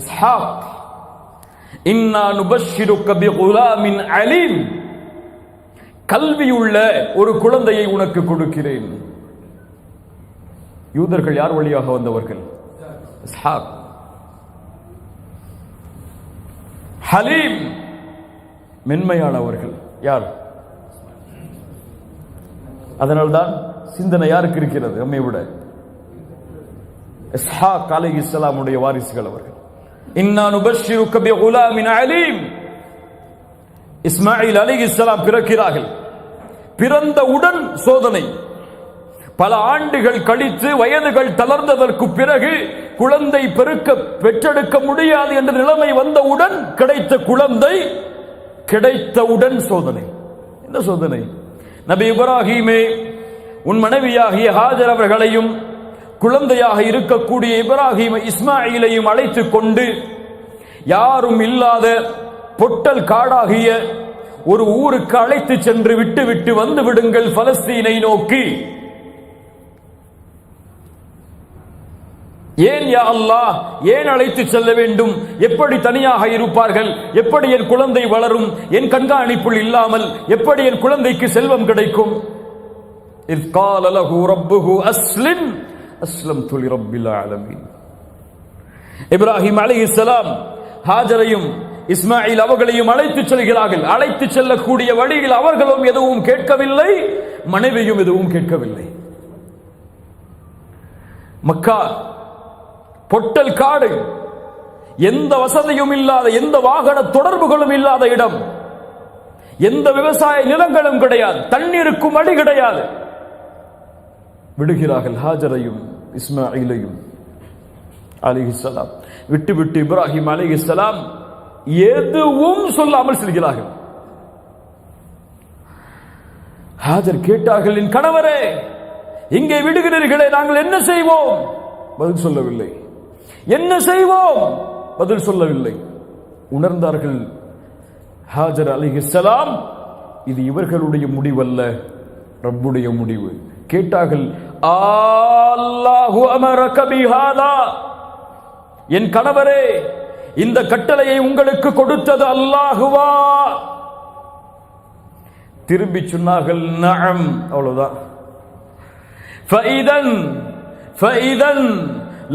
இஸ்ஹாக். இன்னா நுபஷ்ஷிருக பிகுலாமின் அலீம், கல்வியுள்ள ஒரு குழந்தையை உனக்கு கொடுக்கிறேன். யூதர்கள் யார் வழியாக வந்தவர்கள்? இஸ்ஹாக். ஹலீம், மென்மையானவர்கள். யார்? அதனால்தான் சிந்தனை யாருக்கு இருக்கிறது நம்மை விட? இஸ்ஹாக் அலைஹிஸ்ஸலாமுடைய வாரிசுகள் அவர்கள். இன்னா நுபஷ்ஷிருக பிகுலாமின் அலீம். இஸ்மாயில் அலைஹிஸ்ஸலாம் பிறக்கிறார்கள். பிறந்தவுடன் சோதனை. பல ஆண்டுகள் கழித்து வயதுகள் தளர்ந்ததற்கு பிறகு குழந்தை பெற்றெடுக்க முடியாது என்ற நிலைமை வந்தவுடன் கிடைத்த குழந்தை கிடைத்தவுடன் சோதனை. என்ன சோதனை? நபி இப்ராஹீமே, உன் மனைவியாகிய ஹாஜர் அவர்களையும் குழந்தையாக இருக்கக்கூடிய இப்ராஹீம் இஸ்மாயிலையும் அழைத்துக் கொண்டு யாரும் இல்லாத பொட்டல் காடாகிய ஒரு ஊருக்கு அழைத்து சென்று விட்டு வந்து விடுங்கள் பலஸ்தீனை நோக்கி. ஏன் யா அல்லாஹ், ஏன் அழைத்து செல்ல வேண்டும்? எப்படி தனியாக இருப்பார்கள்? எப்படி என் குழந்தை வளரும்? என் கண்காணிப்புள் இல்லாமல் எப்படி என் குழந்தைக்கு செல்வம் கிடைக்கும்? இஸ் கால லஹு ரப்புஹு அஸ்லிம் அஸ்லம்து லிரப்பில் ஆலமீன். இப்ராஹிம் அலைஹிஸ்ஸலாம் ஹாஜரையும் இஸ்மாயில் அவர்களையும் அழைத்து செல்கிறார்கள். அழைத்து செல்லக்கூடிய வழியில் அவர்களும் எதுவும் கேட்கவில்லை, மனைவியும் எதுவும் கேட்கவில்லை. மக்கா பொட்டல் காடு, எந்த வசதியும் இல்லாத, எந்த வாகன தொடர்புகளும் இல்லாத இடம், எந்த விவசாய நிலங்களும் கிடையாது, தண்ணீருக்கும் வழி கிடையாது. விடுகிறார்கள் ஹாஜரையும் இஸ்மாயிலையும் அலைஹிஸ்ஸலாம். விட்டு இப்ராஹிம் அலைஹிஸ்ஸலாம் எதுவும் சொல்லாமல் செல்கிறார்கள். ஹாஜர் கேட்டார்கள், என் கணவரே, இங்கே விடுகிறீர்களே, நாங்கள் என்ன செய்வோம்? பதில் சொல்லவில்லை. என்ன செய்வோம்? பதில் சொல்லவில்லை. உணர்ந்தார்கள் ஹாஜர் அலைஹிஸ்ஸலாம், இது இவர்களுடைய முடிவல்ல, ரப்புடைய முடிவு. கேட்டார்கள், அல்லாஹு அமரக பிஹாதா, என் கணவரே, இந்த கட்டளையை உங்களுக்கு கொடுத்தது அல்லாஹுவா? திரும்பி சொன்னார்கள், நஅம். அவ்வளவுதான். ஃபஇதன்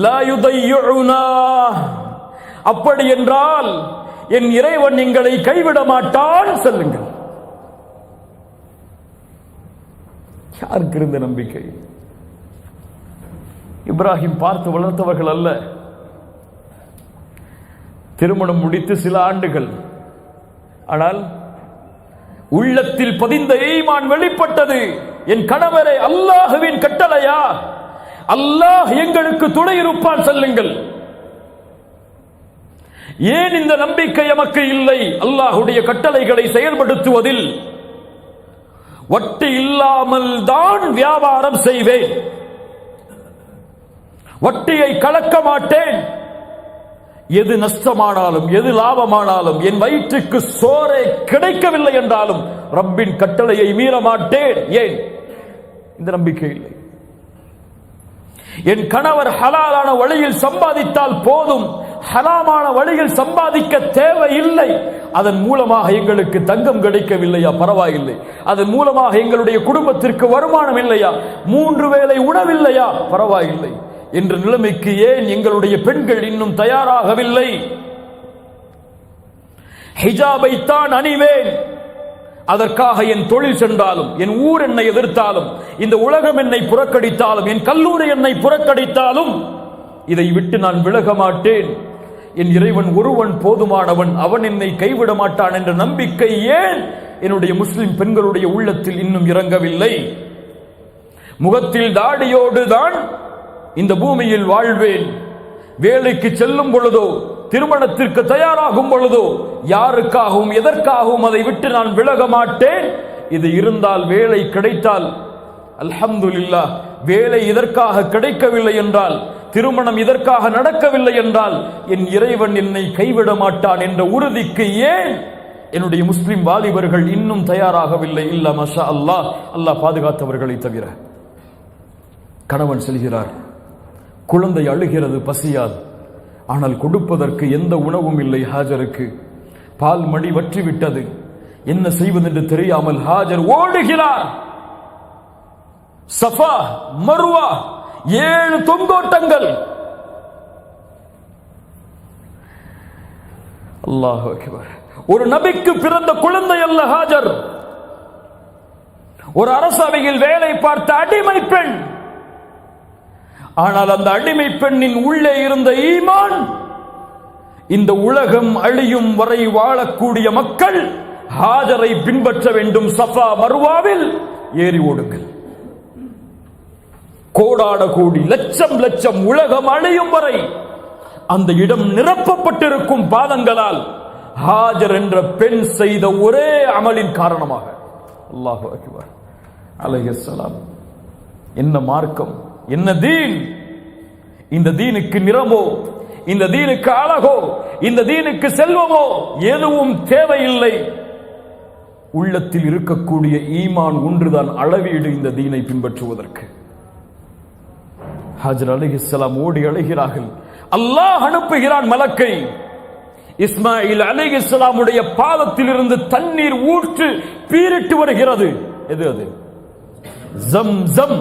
லா யுதையுனா, அப்படி என்றால் என் இறைவன் எங்களை கைவிட மாட்டான், சொல்லுங்கள். யாருக்கு இருந்த நம்பிக்கை? இப்ராஹிம் பார்த்து வளர்த்தவர்கள் அல்ல. திருமணம் முடித்து சில ஆண்டுகள், ஆனால் உள்ளத்தில் பதிந்த ஈமான் வெளிப்பட்டது. என் கணவரே, அல்லாஹ்வின் கட்டளையா? அல்லாஹ் எங்களுக்கு துணை இருப்பான், சொல்லுங்கள். ஏன் இந்த நம்பிக்கை எமக்கு இல்லை? அல்லாஹ்வுடைய கட்டளைகளை செயல்படுத்துவதில் வட்டி இல்லாமல் தான் வியாபாரம் செய்வேன், வட்டியை கலக்க மாட்டேன். எது நஷ்டமானாலும் எது லாபமானாலும் என் வயிற்றுக்கு சோறே கிடைக்கவில்லை என்றாலும் ரப்பின் கட்டளையை மீற மாட்டேன். ஏன்? இந்த நம்பிக்கை இல்லை. என் கணவர் ஹலாலான வழியில் சம்பாதித்தால் போதும், ஹராமான வழியில் சம்பாதிக்க தேவையில்லை. அதன் மூலமாக எங்களுக்கு தங்கம் கிடைக்கவில்லையா? பரவாயில்லை. அதன் மூலமாக எங்களுடைய குடும்பத்திற்கு வருமானம் இல்லையா? 3 வேளை உணவில்லையா? பரவாயில்லை என்ற நிலைமைக்கு ஏன் எங்களுடைய பெண்கள் இன்னும் தயாராகவில்லை? ஹிஜாபை தான் அணிவேன், அதற்காக என் தொழில் சென்றாலும், என் ஊர் என்னை எதிர்த்தாலும், இந்த உலகம் என்னை புறக்கணித்தாலும், என் கல்லூரி என்னை புறக்கணித்தாலும் இதை விட்டு நான் விலக மாட்டேன். என் இறைவன் ஒருவன் போதுமானவன், அவன் என்னை கைவிட மாட்டான் என்ற நம்பிக்கை ஏன் என்னுடைய முஸ்லிம் பெண்களுடைய உள்ளத்தில் இன்னும் இறங்கவில்லை? முகத்தில் தாடியோடு தான் இந்த பூமியில் வாழ்வேன், வேலைக்கு செல்லும் பொழுதோ, திருமணத்திற்கு தயாராகும் பொழுதோ, யாருக்காகவும் எதற்காகவும் அதை விட்டு நான் விலக மாட்டேன். இது இருந்தால், வேலை கிடைத்தால் அல்ஹம்துலில்லாஹ். வேலை இதற்காக கிடைக்கவில்லை என்றால், திருமணம் இதற்காக நடக்கவில்லை என்றால், என் இறைவன் என்னை கைவிட மாட்டான் என்ற உறுதிக்கு ஏன் என்னுடைய முஸ்லிம் வாலிபர்கள் இன்னும் தயாராகவில்லை? இல்ல மாஷா அல்லாஹ், அல்லாஹ் பாதுகாத்தவர்களை தவிர. கணவன் செல்கிறார், குழந்தை அழுகிறது, பசியாது. ஆனால் கொடுப்பதற்கு எந்த உணவும் இல்லை ஹாஜருக்கு. பால் மடி வற்றிவிட்டது. என்ன செய்வதென்று தெரியாமல் ஹாஜர் ஓடுகிறார். Safa Marwa 7 தொங்கோட்டங்கள். அல்லாஹு அக்பர். ஒரு நபிக்கு பிறந்த குழந்தை அல்ல ஹாஜர். ஒரு அரசவையில் வேலை பார்த்த அடிமை பெண். ஆனால் அந்த அடிமை பெண்ணின் உள்ளே இருந்த ஈமான், இந்த உலகம் அழியும் வரை வாழக்கூடிய மக்கள் ஹாஜரை பின்பற்ற வேண்டும். சஃபா மர்வாவில் ஏறி ஓடுங்கள். கோடான கோடி, லட்சம் லட்சம், உலகம் அழியும் வரை அந்த இடம் நிரப்பப்பட்டிருக்கும் பாதங்களால் ஹாஜர் என்ற பெண் செய்த ஒரே அமலின் காரணமாக. அல்லாஹு அக்பர். அலைஹிஸ்ஸலாம். என்ன மார்க்கம், என்ன தீன்! இந்த தீனுக்கு நிறமோ, இந்த தீனுக்கு அழகோ, இந்த தீனுக்கு செல்வமோ எதுவும் தேவையில்லை. உள்ளத்தில் இருக்கக்கூடிய ஈமான் ஒன்றுதான் அளவீடு இந்த தீனை பின்பற்றுவதற்கு. ஹாஜர் அலைஹிஸ்ஸலாம் ஓடி அழைகிறார்கள். அல்லாஹ் அனுப்புகிறான் மலக்கை. இஸ்மாயில் அலைஹிஸ்ஸலாமுடைய பாதத்தில் இருந்து தண்ணீர் ஊற்று பீரிட்டு வருகிறது. எது அது? ஜம்ஸம்.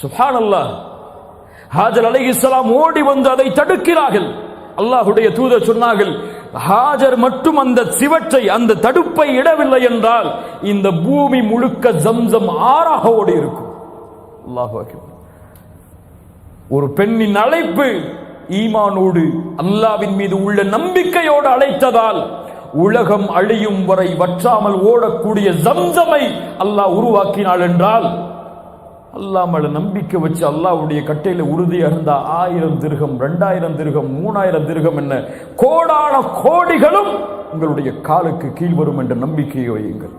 சுப்ஹானல்லாஹ். ஹாஜர் அலைஹிஸ்ஸலாம் ஓடி வந்து அதை தடுக்கிறார்கள். அல்லாஹ்வுடைய தூதர் சொன்னார்கள், ஹாஜர் மட்டும் அந்த சிவற்றை, அந்த தடுப்பை இடவில்லை என்றால் இந்த பூமி முழுக்க ஜம்ஸம் ஆறாக ஓடி இருக்கும். அல்லாஹு அக்பர். ஒரு பெண்ணின் அழைப்பு ஈமானோடு, அல்லாஹ்வின் மீது உள்ள நம்பிக்கையோடு அழைத்ததால் உலகம் அழியும் வரை வற்றாமல் ஓடக்கூடிய ஜம்ஸமை அல்லாஹ் உருவாக்கினாள் என்றால், அல்லாஹ் மேல நம்பிக்கை வச்சு அல்லாஹ்வுடைய கட்டையில உறுதியா இருந்தா 1000 திர்ஹம், 2000 திர்ஹம், 3000 திர்ஹம் என்ன கோடான கோடிகளும் உங்களுடைய காலுக்கு கீழ் வரும் என்ற நம்பிக்கையை வையுங்கள்.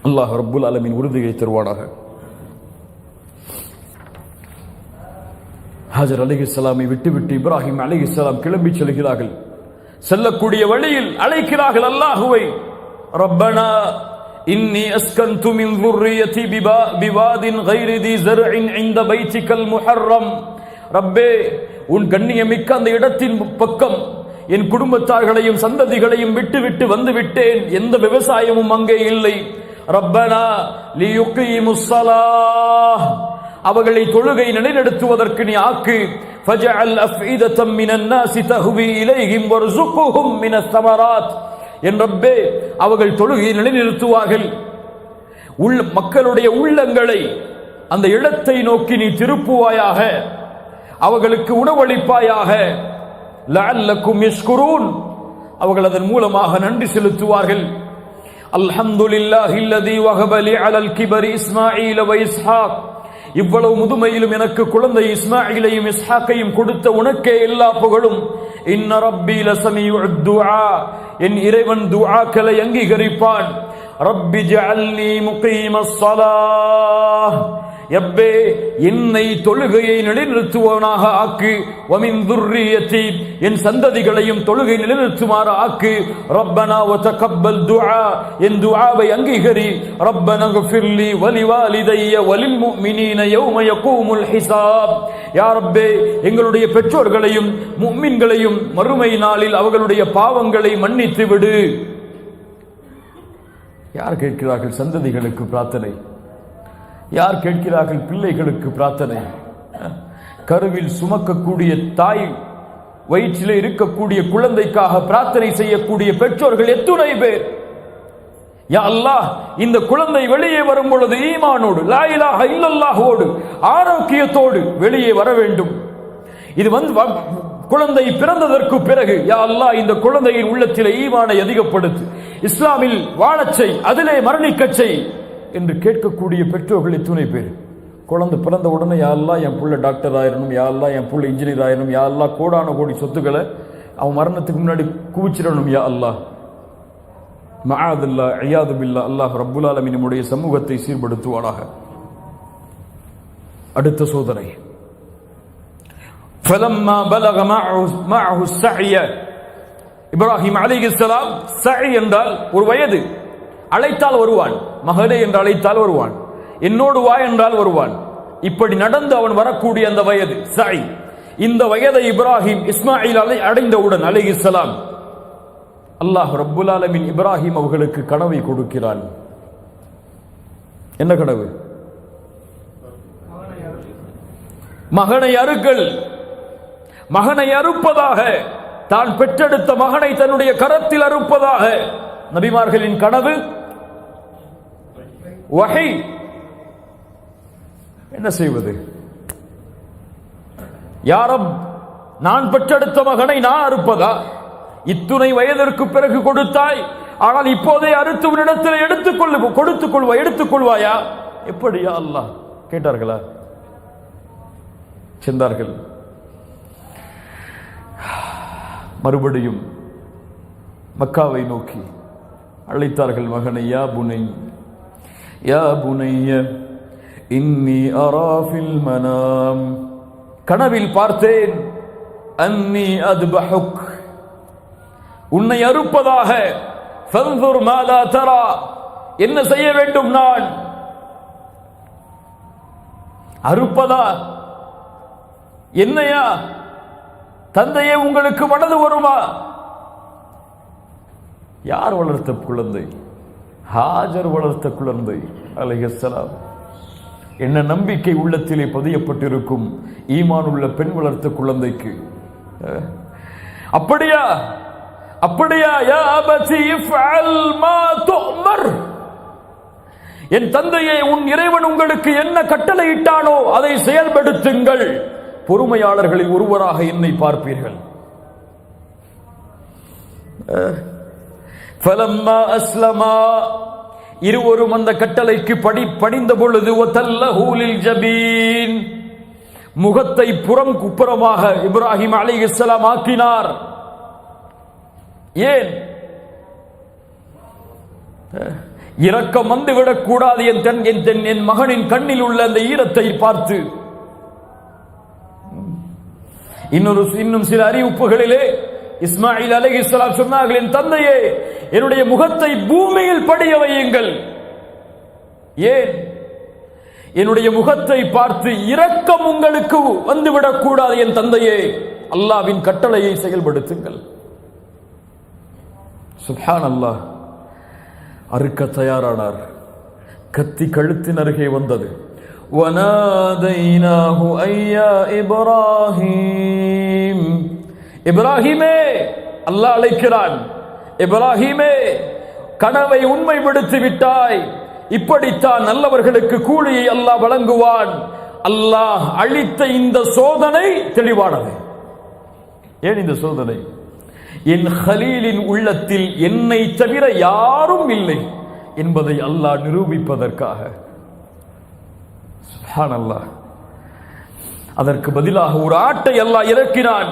அல்லாஹ் ரப்புல் ஆலமீன் உறுதியை தருவானாக. ஹாஜர் அலைஹிஸ்ஸலாமை விட்டுவிட்டு இப்ராஹிம் அலைஹிஸ்ஸலாம் கிளம்பி செல்கிறார்கள். செல்லக்கூடிய வழியில் அழைக்கிறார்கள் அல்லாஹுவை. ரப்பனா இன்னி அஸ்கன்து மின் ذُرِّيَّتِي بِوَادٍ غَيْرِ ذِي زَرْعٍ عِندَ بَيْتِكَ الْمُحَرَّمِ. ரப்பே, உன் கண்ணியமிக்க அந்த இடத்தின் பக்கம் என் குடும்பத்தார்களையும் சந்ததிகளையும் விட்டுவிட்டு வந்து விட்டேன். எந்த விவசாயமும் அங்கே இல்லை. ரப்பனா லியுகீமுஸ் ஸலாஹ், அவர்களை தொழுகை நிலைநிறுத்துவதற்கு நீ ஆக்கு. ஃபஜஅல் அஃஇதத்தம் மினன் நாஸி தஹ்வி இலைஹிம் வர்ஸுக்ஹும் மினஸ் ஸமராத். என் ரப்பே, அவர்கள் தொழுகையை நிலைநிறுத்துவார்கள். மக்களுடைய உள்ளங்களை அந்த இடத்தை நோக்கி நீ திருப்புவாயாக, அவர்களுக்கு உணவளிப்பாயாக. லஅல்லக்கும் யஷ்குரூன், அவர்கள் அதன் மூலமாக நன்றி செலுத்துவார்கள். அல்ஹம்துலில்லாஹில்லதீ வஹப லி அலல் கிபரி இஸ்மாஈல வ இஸ்ஹாக். இவ்வளவு முதுமையிலும் எனக்கு குழந்தை இஸ்மாயிலையும் இஸ்ஹாக்கையும் கொடுத்த உனக்கே எல்லா புகழும். இன்ன ரப்பி லஸமீஉத் துஆ, என் இறைவன் துஆக்களை அங்கீகரிப்பான். ரப்பி ஜஅல்னி முகீமஸ் ஸலாஹ், ரப்பே என்னை தொழுகையை நிலைநிறுத்துவனாக ஆக்கு. வமின் துர்ரியத்தி, என் சந்ததிகளையும் தொழுகை நிலைநிறுத்துமாறு ஆக்கு. ரப்பனா வ தகப்பல் துஆ, என் துஆவை அங்கீகரி. ரப்பனா ஃபிர்லி வலிவாலிதைய வலில் முஃமினீன யௌம யகூமுல் ஹிசாப். யா ரப்பே, எங்களுடைய பெற்றோர்களையும் முஃமின்களையும் மறுமை நாளில் அவர்களுடைய பாவங்களை மன்னித்து விடு. யார் கேட்கிறார்கள்? சந்ததிகளுக்கு பிரார்த்தனை. யார் கேட்கிறார்கள்? பிள்ளைகளுக்கு பிரார்த்தனை. கருவில் சுமக்கக்கூடிய தாய், வயிற்றிலே இருக்கக்கூடிய குழந்தைக்காக பிரார்த்தனை செய்யக்கூடிய பெற்றோர்கள் எத்துணை பேர்! யா அல்லாஹ், இந்த குழந்தை வெளியே வரும் பொழுது ஈமானோடு, லா இலாஹ இல்லல்லாஹோடு, ஆரோக்கியத்தோடு வெளியே வர வேண்டும். இது குழந்தை பிறந்ததற்கு பிறகு, யா அல்லாஹ், இந்த குழந்தையின் உள்ளத்திலே ஈமானை அதிகப்படுத்து, இஸ்லாமில் வாழச் செய், அதிலே மரணிக்கச் செய் என்று கேட்கக்கூடிய பெற்றோர்கள் எத்துணை பேர்! குழந்தை பிறந்த உடனே, யா அல்லாஹ், என் புள்ள டாக்டர் ஆயிரணும், யா அல்லாஹ், என் புள்ள இன்ஜினியர் ஆயிரணும், யா அல்லாஹ், கோடான கோடி சொத்துக்களை அவன் மரணத்துக்கு முன்னாடி குவிச்சிடணும், யா அல்லாஹ். மஆதுல்லா இயாது பில்லா. அல்லாஹ் ரப்புல் ஆலமீன் நம்முடைய சமூகத்தை சீர்படுத்துவானாக. அடுத்த சோதனை, فلما بلغ معه السعي. இப்ராஹிம் அலைஹிஸ்ஸலாம், சஇ என்றால் ஒரு வயது, அழைத்தால் வருவான், மகனே என்று அழைத்தால் வருவான், என்னோடு வா என்றால் வருவான். இப்படி நடந்து அவன் வரக்கூடிய அந்த வயது சஇ. இந்த வயதை இப்ராஹிம் இஸ்மாயில் அடைந்தவுடன் அலைஹிஸ்ஸலாம், அல்லாஹ் ரப்புல் ஆலமீன் இப்ராஹிம் அவர்களுக்கு கனவை கொடுக்கிறான். என்ன கனவு? மகனை அறுக்கல். மகனை அறுப்பதாக, தான் பெற்றெடுத்த மகனை தன்னுடைய கரத்தில் அறுப்பதாக நபிமார்களின் கனவு. வஹி. என்ன செய்வது? யா ரப், நான் பெற்றெடுத்த மகனை நான் அறுப்பதா? இத்துணை வயதிற்கு பிறகு கொடுத்தாய், ஆனால் இப்போதே அறுத்து உன்னிடத்தில் எடுத்துக்கொள்வாயா? எப்படியா அல்லாஹ் கேட்டார்களா? சென்றார்கள். மறுபடியும் மக்காவை நோக்கி அழைத்தார்கள் மகனை. யா புனை, யா புனைய இன்னி அரா ஃபில் மனாம், கனவில் பார்த்தேன், அன்னி அத்பஹுக், உன்னை அறுப்பதாக, ஃபன்துர் மாலா தரா, என்ன செய்ய வேண்டும் நான்? அறுப்பதா? என்னையா? தந்தையே உங்களுக்கு மனது வருமா? யார் வளர்த்த குழந்தை? ஹாஜர் வளர்த்த குழந்தை அலைஹிஸ்ஸலாம். என்ன நம்பிக்கை உள்ளத்திலே பதியப்பட்டிருக்கும் ஈமான் உள்ள பெண் வளர்த்த குழந்தைக்கு. அப்படியா? அப்படியா? யா அபதி இஃஅல் மா துஅமர், என் தந்தையே, உன் இறைவன் உங்களுக்கு என்ன கட்டளையிட்டானோ அதை செயல்படுத்துங்கள். பொறுமையாளர்களில் ஒருவராக என்னை பார்ப்பீர்கள். ஃபலம்மா அஸ்லமா, இருவரும் அந்த கட்டளைக்கு பணிந்த பொழுது, வதல்லஹு லில் ஜபீன், முகத்தை புறம் குப்புறமாக இப்ராஹிம் அலைஹிஸ்ஸலாம் ஆக்கினார். ஏன்? இரக்கம் வந்துவிடக் கூடாது என் மகனின் கண்ணில் உள்ள அந்த ஈரத்தை பார்த்து. இன்னும் சில அறிவிப்புகளிலே இஸ்மாயில் அலைஹிஸ்ஸலாம் சொன்னார்கள், என் தந்தையே, என்னுடைய முகத்தை பூமியில் படிய வையுங்கள். ஏன்? என்னுடைய முகத்தை பார்த்து இரக்கம் உங்களுக்கு வந்துவிடக் கூடாது என் தந்தையே, அல்லாஹ்வின் கட்டளையை செயல்படுத்துங்கள். சுப்ஹானல்லாஹ். அறுக்க தயாரானார். கத்தி கழுத்தின் அருகே வந்தது. وَنَادَيْنَاهُ أَيْ يَا إِبْرَاهِيمُ, இப்ராஹிமே, அல்லாஹ் அழைக்கிறான். இப்ராஹிமே, கனவை உண்மைப்படுத்தி விட்டாய். இப்படித்தான் நல்லவர்களுக்கு கூலியை அல்லாஹ் வழங்குவான். அல்லாஹ் அளித்த இந்த சோதனை தெளிவானது. ஏன் இந்த சோதனை? என் ஹலீலின் உள்ளத்தில் என்னை தவிர யாரும் இல்லை என்பதை அல்லாஹ் நிரூபிப்பதற்காக. சுப்ஹானல்லாஹ். அதற்கு பதிலாக ஒரு ஆட்டை அல்லாஹ் இறக்கினான்.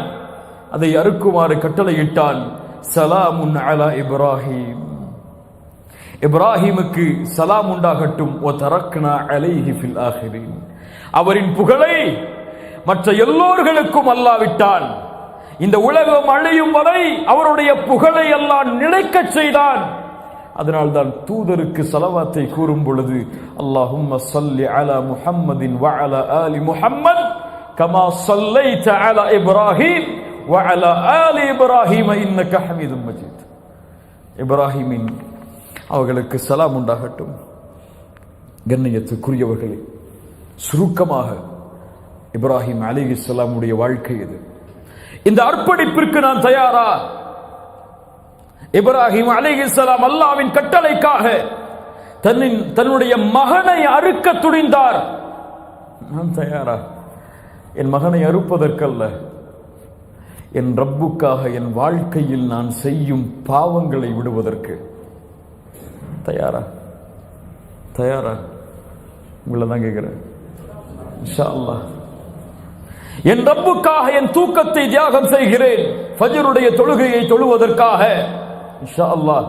அதை அறுக்குமாறு கட்டளையிட்டான். சலாமுன் அலா இப்ராஹிம், இப்ராஹிமுக்கு சலாம் உண்டாகட்டும். வ தரக்னா அலைஹி ஃபில் ஆகிரீன், அவரின் புகழை மற்ற எல்லோர்களுக்கும் அல்லாஹ் விட்டான். இந்த உலகம் அழியும் வரை அவருடைய புகழை அல்லாஹ் நிலைக்கச் செய்தான். அதனால்தான் தூதருக்கு ஸலவாத்தை கூறும் பொழுது, அல்லாஹும்ம ஸல்லி அலா முஹம்மதின் வ அலா ஆலி முஹம்மத் கமா ஸல்லைத அலா இப்ராஹிம் வ அலா ஆலி இப்ராஹிம் இன்னக ஹமீதும் மஜீத். இப்ராஹிமின் அவர்களுக்கு சலாம் உண்டாகட்டும். கண்ணியத்துக்குரியவர்களே, சுருக்கமாக இப்ராஹிம் அலைஹிஸ்ஸலாமுடைய வாழ்க்கை இது. இந்த அர்ப்பணிப்பிற்கு நான் தயாரா? இப்ராஹிம் அலைஹிஸ்ஸலாம் அல்லாஹ்வின் கட்டளைக்காக தன்னுடைய மகனை அறுக்க துணிந்தார். நான் தயாரா? என் மகனை அறுப்பதற்கல்ல, என் ரப்புக்காக என் வாழ்க்கையில் நான் செய்யும் பாவங்களை விடுவதற்கு தயாரா? தயாரா? உங்களை தான் கேட்கிறேன். இன்ஷா அல்லாஹ் என் ரப்புக்காக என் தூக்கத்தை தியாகம் செய்கிறேன், ஃபஜ்ருடைய தொழுகையை தொழுவதற்காக. இன்ஷா அல்லாஹ்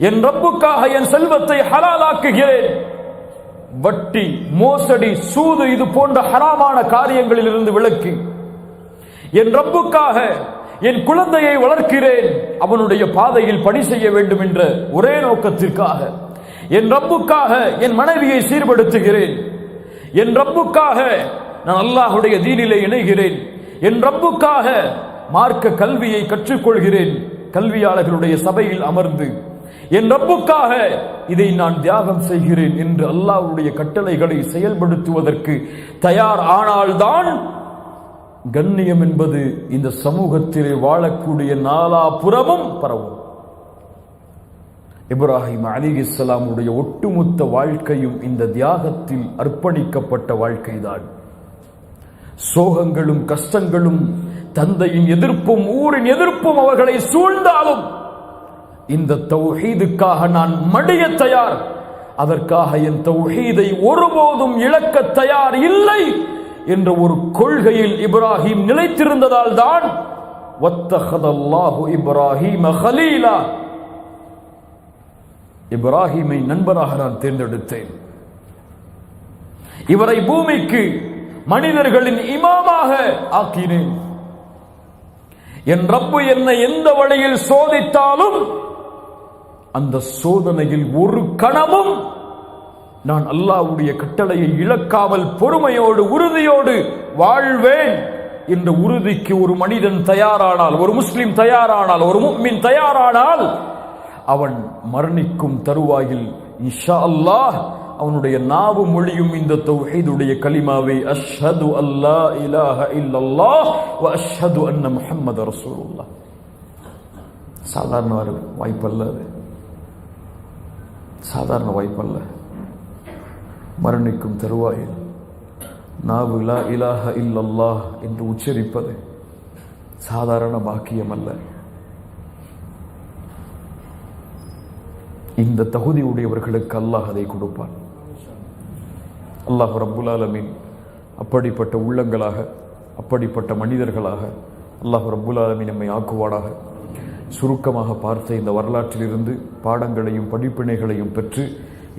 என் ரப்புக்காக என் செல்வத்தை ஹலாலாக்குகிறேன். வட்டி, மோசடி, சூது இது போன்ற ஹராமான காரியங்களில் இருந்து விலக்கி என் ரப்புக்காக என் குழந்தையை வளர்க்கிறேன், அவனுடைய பாதையில் பணி செய்ய வேண்டும் என்ற ஒரே நோக்கத்திற்காக. என் ரப்புக்காக என் மனைவியை சீர்படுத்துகிறேன். என் ரப்புக்காக நான் அல்லாஹ்வுடைய தீனிலே இணைகிறேன். என் ரப்புக்காக மார்க்க கல்வியை கற்றுக்கொள்கிறேன், கல்வியாளர்களுடைய சபையில் அமர்ந்து. என் ரப்புக்காக இதை நான் தியாகம் செய்கிறேன் என்று அல்லாஹ்வுடைய கட்டளைகளை செயல்படுத்துவதற்கு தயார் ஆனால்தான் கண்ணியம் என்பது இந்த சமூகத்திலே வாழக்கூடிய நாலாபுறமும் பரவும். இப்ராஹிம் அலைஹிஸ்ஸலாமுடைய ஒட்டுமொத்த வாழ்க்கையும் இந்த தியாகத்தில் அர்ப்பணிக்கப்பட்ட வாழ்க்கைதான். சோகங்களும் கஷ்டங்களும், தந்தையின் எதிர்ப்பும் ஊரின் எதிர்ப்பும் அவர்களை சூழ்ந்தாலும் இந்த தௌஹீதுக்காக நான் மடிய தயார், அதற்காக என் தௌஹீதை ஒருபோதும் இழக்க தயார் இல்லை என்ற ஒரு கொள்கையில் இப்ராஹிம் நிலைத்திருந்ததால் தான் வத்தஹதல்லாஹு இப்ராஹீம கலீலா, இப்ராஹிமை நண்பராக நான் தேர்ந்தெடுத்தேன். இவரை பூமிக்கு மனிதர்களின் இமாமாக ஆக்கினேன். என் ரப்பு என்னை எந்த வழியில் சோதித்தாலும் அந்த சோதனையில் ஒரு கணமும் நான் அல்லாஹ்வுடைய கட்டளையை இழக்காமல் பொறுமையோடு உறுதியோடு வாழ்வேன் என்ற உறுதிக்கு ஒரு மனிதன் தயாரானால், ஒரு முஸ்லிம் தயாரானால், ஒரு முஃமின் தயாரானால், அவன் மரணிக்கும் தருவாயில் இன்ஷா அல்லாஹ் அவனுடைய நாவு மொழியும் இந்த தௌஹீதுடைய கலிமாவை அஷ்ஹது அல்லா இலாஹ இல்லல்லாஹ் வ அஷ்ஹது அன்ன முஹம்மத ரசூலுல்லாஹ். சாதாரண வாய்ப்பல்ல, அது சாதாரண வாய்ப்பல்ல. மரணிக்கும் தருவாயில் நாவு லா இலாஹ இல்லல்லாஹ் என்று உச்சரிப்பது சாதாரண பாக்கியம் அல்ல. இந்த தகுதி உடையவர்களுக்கு அல்லாஹ் அதை கொடுப்பான். அல்லாஹ் ரப்புல் ஆலமீன் அப்படிப்பட்ட உள்ளங்களாக, அப்படிப்பட்ட மனிதர்களாக அல்லாஹ் ரப்புல் ஆலமீன் நம்மை ஆக்குவானாக. சுருக்கமாக பார்த்த இந்த வரலாற்றிலிருந்து பாடங்களையும் படிப்பினைகளையும் பெற்று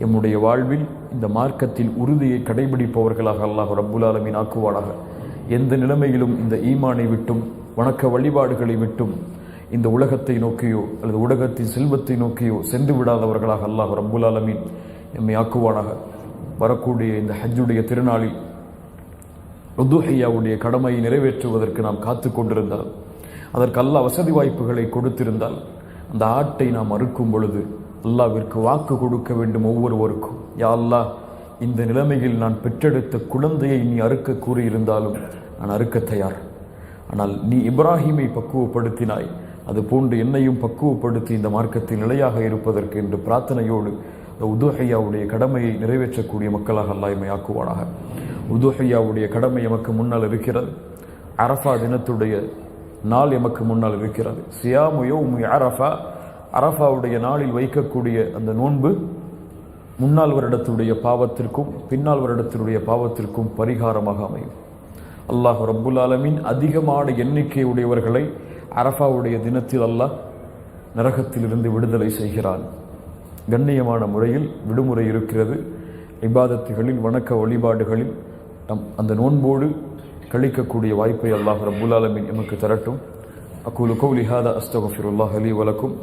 எம்முடைய வாழ்வில் இந்த மார்க்கத்தில் உறுதியை கடைபிடிப்பவர்களாக அல்லாஹ் ரப்புல் ஆலமீன் ஆக்குவானாக. எந்த நிலைமையிலும் இந்த ஈமானை விட்டும் வணக்க வழிபாடுகளை விட்டும் இந்த உலகத்தை நோக்கியோ அல்லது உலகத்தின் செல்வத்தை நோக்கியோ சென்று விடாதவர்களாக அல்லாஹ் ரப்புல் ஆலமீன் எம்மை ஆக்குவானாக. வரக்கூடிய இந்த ஹஜ்ஜுடைய திருநாளில் உதுஹியாவுடைய கடமையை நிறைவேற்றுவதற்கு நாம் காத்து கொண்டிருந்தால், அதற்கு அல்லாஹ் வசதி வாய்ப்புகளை கொடுத்திருந்தால், அந்த ஆட்டை நாம் அறுக்கும் பொழுது அல்லாஹ்விற்கு வாக்கு கொடுக்க வேண்டும் ஒவ்வொருவருக்கும். யா அல்லாஹ், இந்த நிலைமையில் நான் பெற்றெடுத்த குழந்தையை நீ அறுக்க கூறியிருந்தாலும் நான் அறுக்க தயார். ஆனால் நீ இப்ராஹீமை பக்குவப்படுத்தினாய், அது போன்று என்னையும் பக்குவப்படுத்தி இந்த மார்க்கத்தில் நிலையாக இருப்பதற்கு என்று பிரார்த்தனையோடு உதுஹியாவுடைய கடமையை நிறைவேற்றக்கூடிய மக்களாக அல்லாஹ் எம்மை ஆக்குவானாக. உதுஹியாவுடைய கடமை எமக்கு முன்னால் இருக்கிறது. அரஃபா தினத்துடைய நாள் எமக்கு முன்னால் இருக்கிறது. சியாமு யௌமி அரஃபா, அரஃபாவுடைய நாளில் வைக்கக்கூடிய அந்த நோன்பு முன்னாள் வருடத்துடைய பாவத்திற்கும் பின்னால் வருடத்தினுடைய பாவத்திற்கும் பரிகாரமாக அமையும். அல்லாஹ் ரப்புல் ஆலமீன் அதிகமான எண்ணிக்கை உடையவர்களை அரஃபாவுடைய தினத்தில் அல்லாஹ் நரகத்திலிருந்து விடுதலை செய்கிறான். கண்ணியமான முறையில் விடுமுறை இருக்கிறது. இபாதத்துகளில் வணக்க வழிபாடுகளில் அந்த நோன்போடு கழிக்கக்கூடிய வாய்ப்பை அல்லாஹ் ரப்புல் ஆலமீன் எமக்கு தரட்டும். அகூலு கௌலி ஹாதா அஸ்தக்ஃபிருல்லாஹ் லீ வ லக்கும்.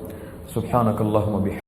சுப்ஹானக அல்லாஹும்ம பிஹம்திக.